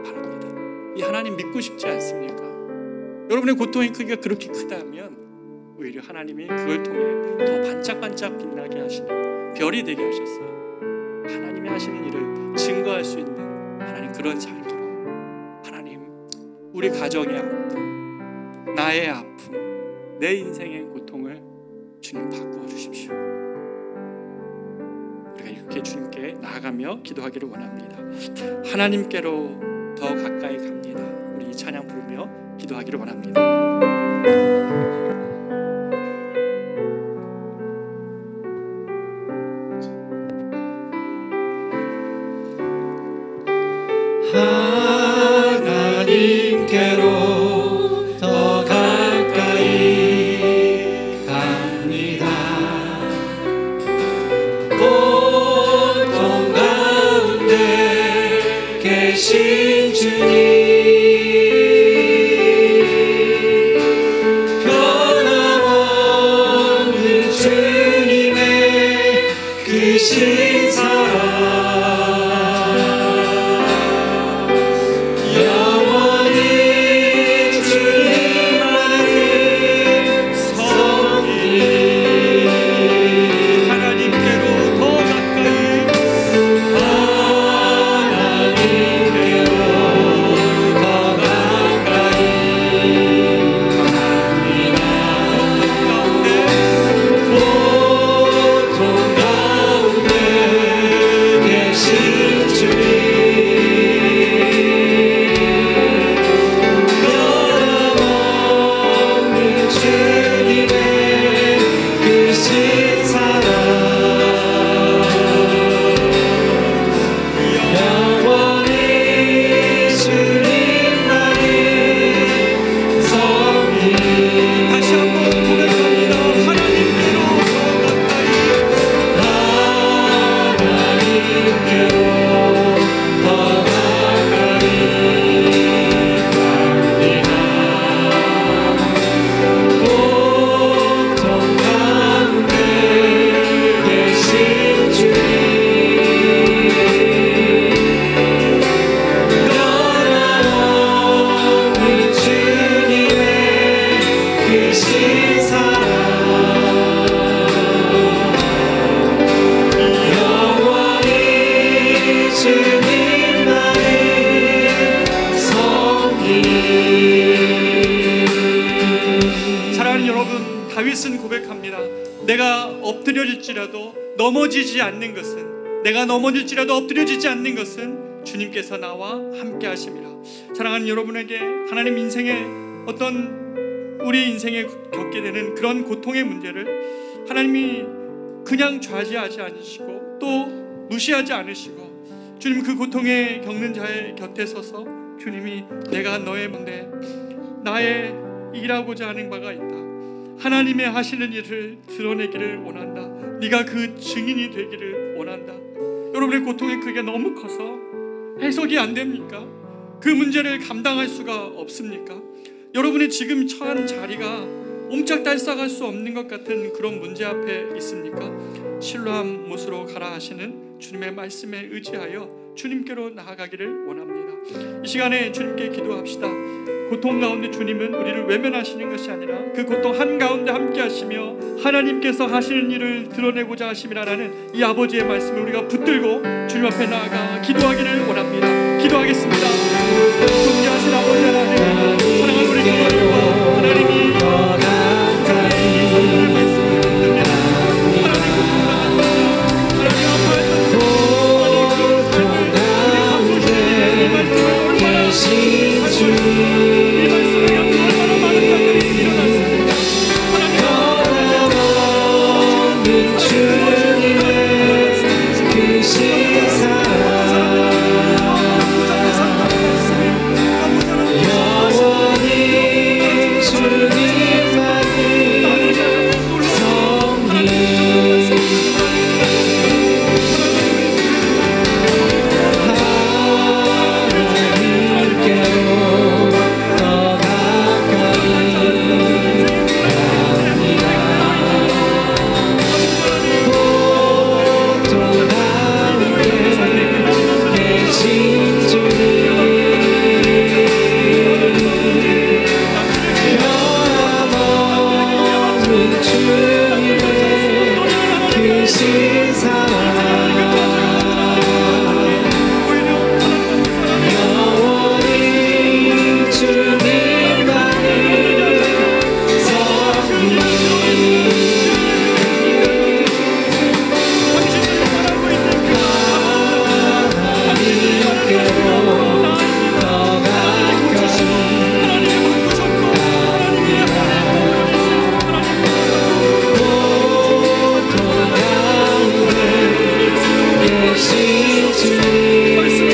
바랍니다. 이 하나님 믿고 싶지 않습니까? 여러분의 고통의 크기가 그렇게 크다면 오히려 하나님이 그걸 통해 더 반짝반짝 빛나게 하시는 별이 되게 하셔서 하나님이 하시는 일을 증거할 수 있는 하나님 그런 삶으로 하나님 우리 가정의 아픔, 나의 아픔, 내 인생의 고통을 주님 바꾸어 주십시오. 우리가 이렇게 주님께 나아가며 기도하기를 원합니다. 하나님께로 더 가까이 갑니다. 우리 이 찬양 부르며 기도하기를 원합니다. 하나님께로 더 가까이 갑니다. 고통 가운데 계신 주님, 변함없는 주님의 그 신사랑 다윗은 고백합니다. 내가 엎드려질지라도 넘어지지 않는 것은, 내가 넘어질지라도 엎드려지지 않는 것은 주님께서 나와 함께 하심이라. 사랑하는 여러분에게 하나님 인생에 어떤 우리 인생에 겪게 되는 그런 고통의 문제를 하나님이 그냥 좌지하지 않으시고 또 무시하지 않으시고 주님 그 고통에 겪는 자의 곁에 서서 주님이 내가 너의 뭔데 나의 일하고자 하는 바가 있다. 하나님의 하시는 일을 드러내기를 원한다. 네가 그 증인이 되기를 원한다. 여러분의 고통의 크기가 너무 커서 해석이 안 됩니까? 그 문제를 감당할 수가 없습니까? 여러분의 지금 처한 자리가 옴짝달싹할 수 없는 것 같은 그런 문제 앞에 있습니까? 실로암 못으로 가라 하시는 주님의 말씀에 의지하여 주님께로 나아가기를 원합니다. 이 시간에 주님께 기도합시다. 고통 가운데 주님은 우리를 외면하시는 것이 아니라 그 고통 한가운데 함께 하시며 하나님께서 하시는 일을 드러내고자 하심이라는 이 아버지의 말씀을 우리가 붙들고 주님 앞에 나아가 기도하기를 원합니다. 기도하겠습니다. 존귀하신 아버지 하나님, 사랑하는 우리 주님과 하나님이 성령의 말씀을 듣습니다. 하나님 아파했던 이 말씀을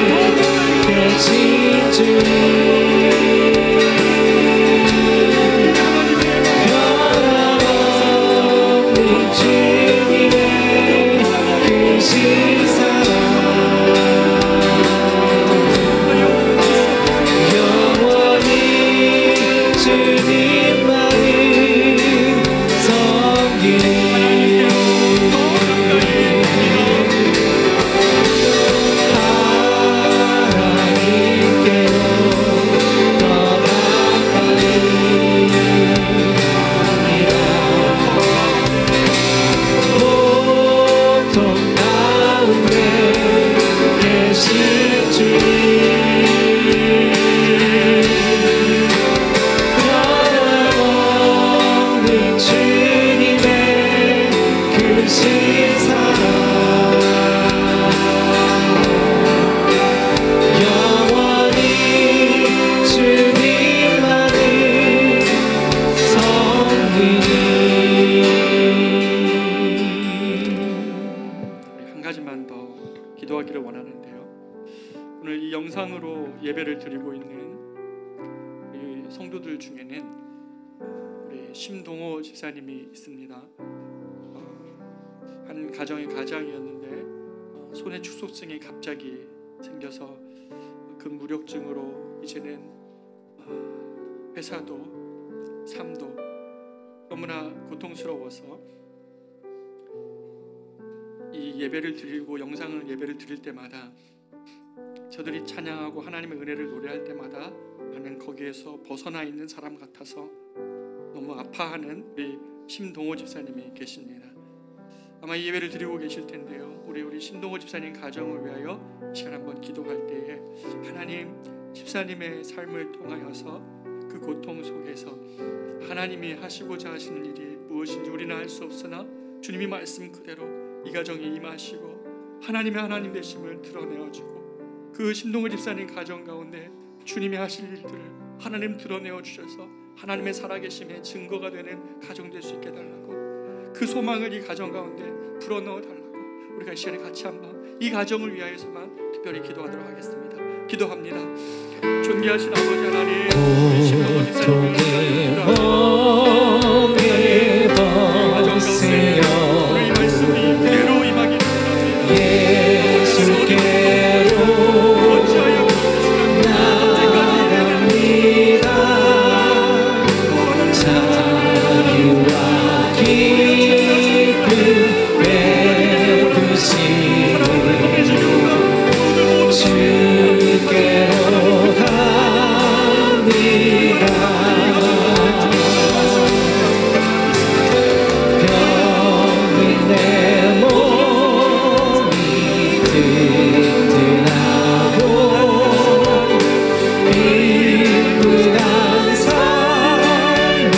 계신 주님 예배를 드리고 있는 우리 성도들 중에는 우리 심동호 집사님이 있습니다. 한 가정의 가장이었는데 손에 축소증이 갑자기 생겨서 그 무력증으로 이제는 회사도 삶도 너무나 고통스러워서 이 예배를 드리고 영상을 예배를 드릴 때마다 저들이 찬양하고 하나님의 은혜를 노래할 때마다 나는 거기에서 벗어나 있는 사람 같아서 너무 아파하는 우리 심동호 집사님이 계십니다. 아마 이 예배를 드리고 계실 텐데요. 우리 심동호 집사님 가정을 위하여 시간 한번 기도할 때에 하나님 집사님의 삶을 통하여서 그 고통 속에서 하나님이 하시고자 하시는 일이 무엇인지 우리는 알 수 없으나 주님이 말씀 그대로 이 가정에 임하시고 하나님의 하나님 되심을 드러내어주고 그 신동호 집사님 가정 가운데 주님이 하실 일들을 하나님 드러내어 주셔서 하나님의 살아계심의 증거가 되는 가정 될 수 있게 해달라고, 그 소망을 이 가정 가운데 불어넣어 달라고 우리가 이 시간에 같이 한번 이 가정을 위하여서만 특별히 기도하도록 하겠습니다. 기도합니다. 존귀하신 아버지 하나님, 우리 신동호 집사님을 가정 가운데 오늘 이 말씀이 그대로 임하기를 원합니다. 예수께로 어찌하여 나갑니다. 자유와 기쁨 베푸시고 주께로 갑니다. 병든 내 몸이 든든하고 빈부간 삶이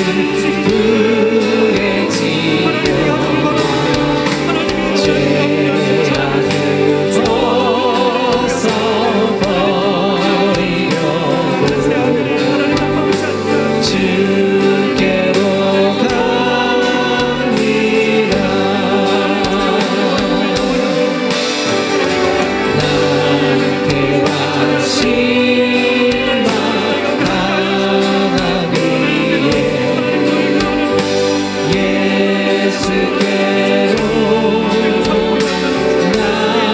부해지며 죄악을 벗어버리려고 주께로 갑니다. 나한테 가신 하나님의 예수께로 나갑니다.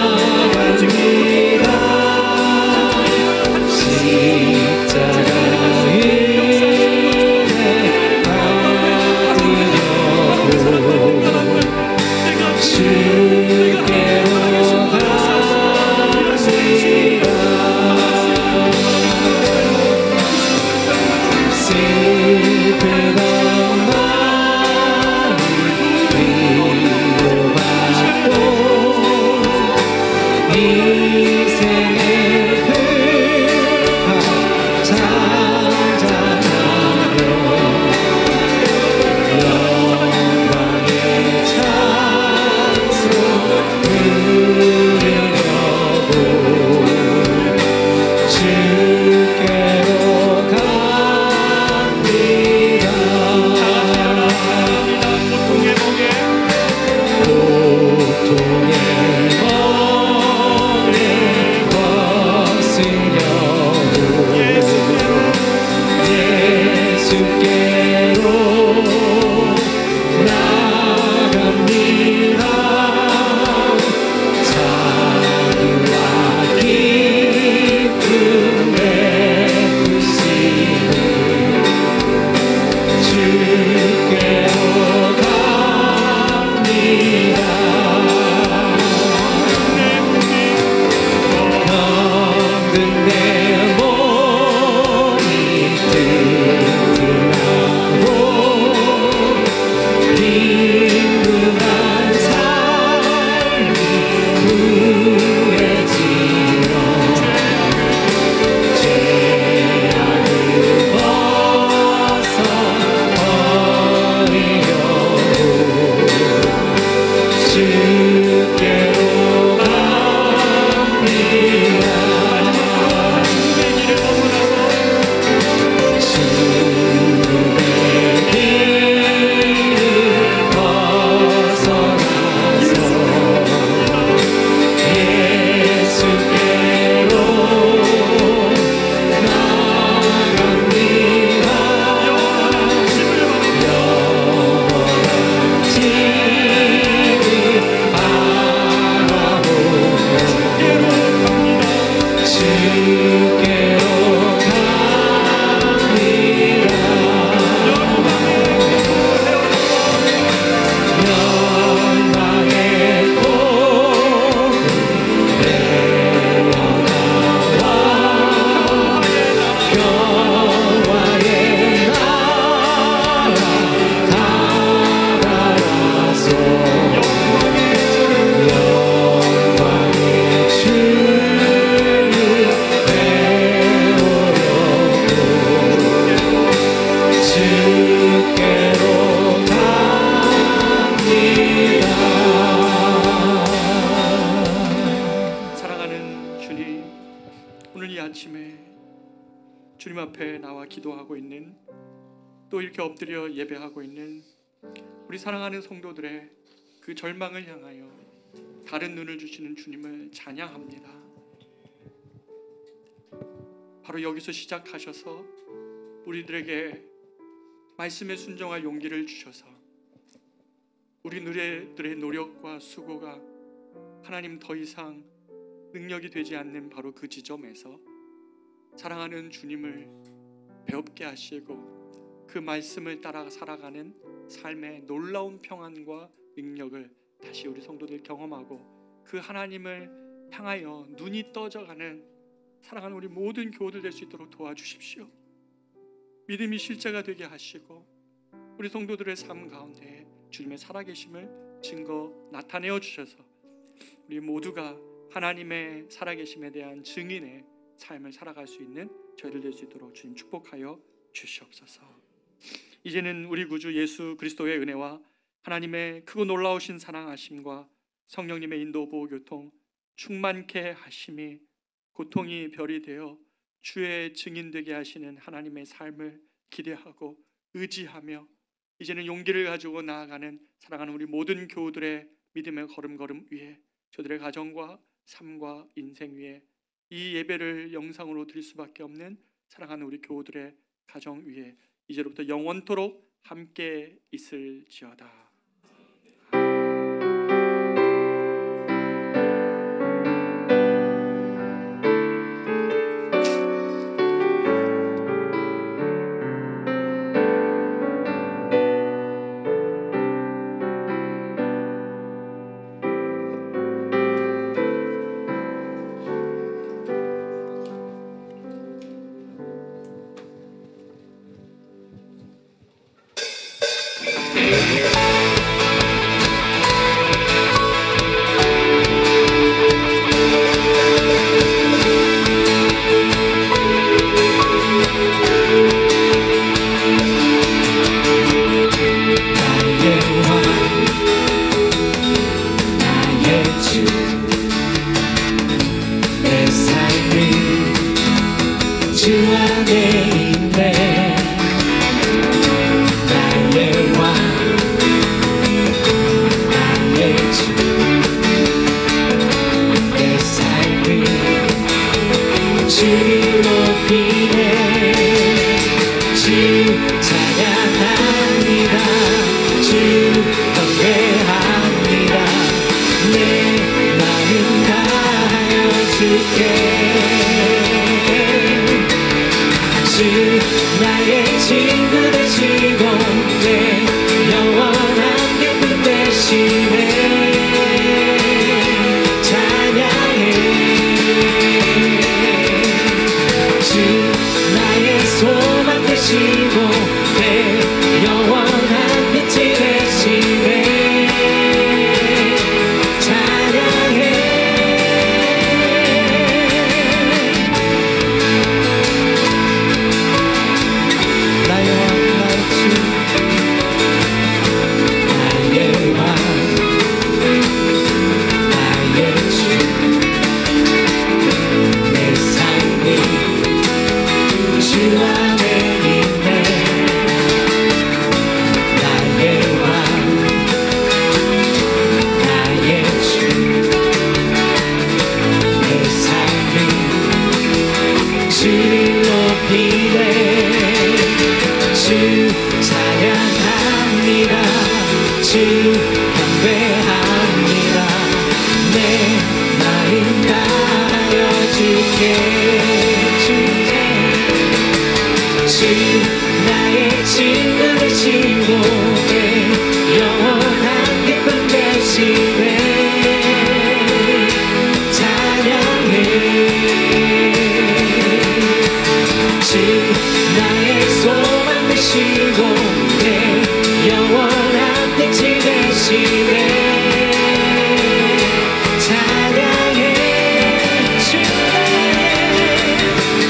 십자가 위에 받으려고 주께로 갑니다. 슬프던 마음이 위로받고 인생의 불화 찬잔하며 영광의 찬송 부르려고 주께로 갑니다. 고통의 멍에 고통의 멍에 아침에 주님 앞에 나와 기도하고 있는, 또 이렇게 엎드려 예배하고 있는 우리 사랑하는 성도들의 그 절망을 향하여 다른 눈을 주시는 주님을 찬양합니다. 바로 여기서 시작하셔서 우리들에게 말씀에 순종할 용기를 주셔서 우리들의 노력과 수고가 하나님 더 이상 능력이 되지 않는 바로 그 지점에서 사랑하는 주님을 배웁게 하시고 그 말씀을 따라 살아가는 삶의 놀라운 평안과 능력을 다시 우리 성도들 경험하고 그 하나님을 향하여 눈이 떠져가는 사랑하는 우리 모든 교우들 될 수 있도록 도와주십시오. 믿음이 실제가 되게 하시고 우리 성도들의 삶 가운데 주님의 살아계심을 증거 나타내어 주셔서 우리 모두가 하나님의 살아계심에 대한 증인의 삶을 살아갈 수 있는 저희들 될 수 있도록 주님 축복하여 주시옵소서. 이제는 우리 구주 예수 그리스도의 은혜와 하나님의 크고 놀라우신 사랑하심과 성령님의 인도 보호 교통 충만케 하심이 고통이 별이 되어 주의 증인되게 하시는 하나님의 삶을 기대하고 의지하며 이제는 용기를 가지고 나아가는 사랑하는 우리 모든 교우들의 믿음의 걸음걸음 위에 저들의 가정과 삶과 인생 위에 이 예배를 영상으로 드릴 수밖에 없는 사랑하는 우리 교우들의 가정 위에 이제로부터 영원토록 함께 있을지어다. 나의 친구 되시고 내 영원한 기쁨 되시네. 찬양해. 주 나의 소망 되시고 내 영원한 빛이 되시네. 나의 친구 되시고 내 영원한 기쁨 되시네. 찬양해. 주 나의 소망 되시고 내 영원한 빛이 되시네. 찬양해.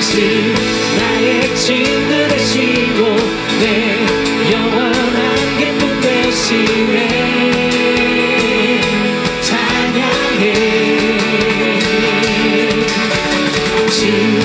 주 나의 친구 되시고 내 영원한 기쁨 되시네. 찬양해. 주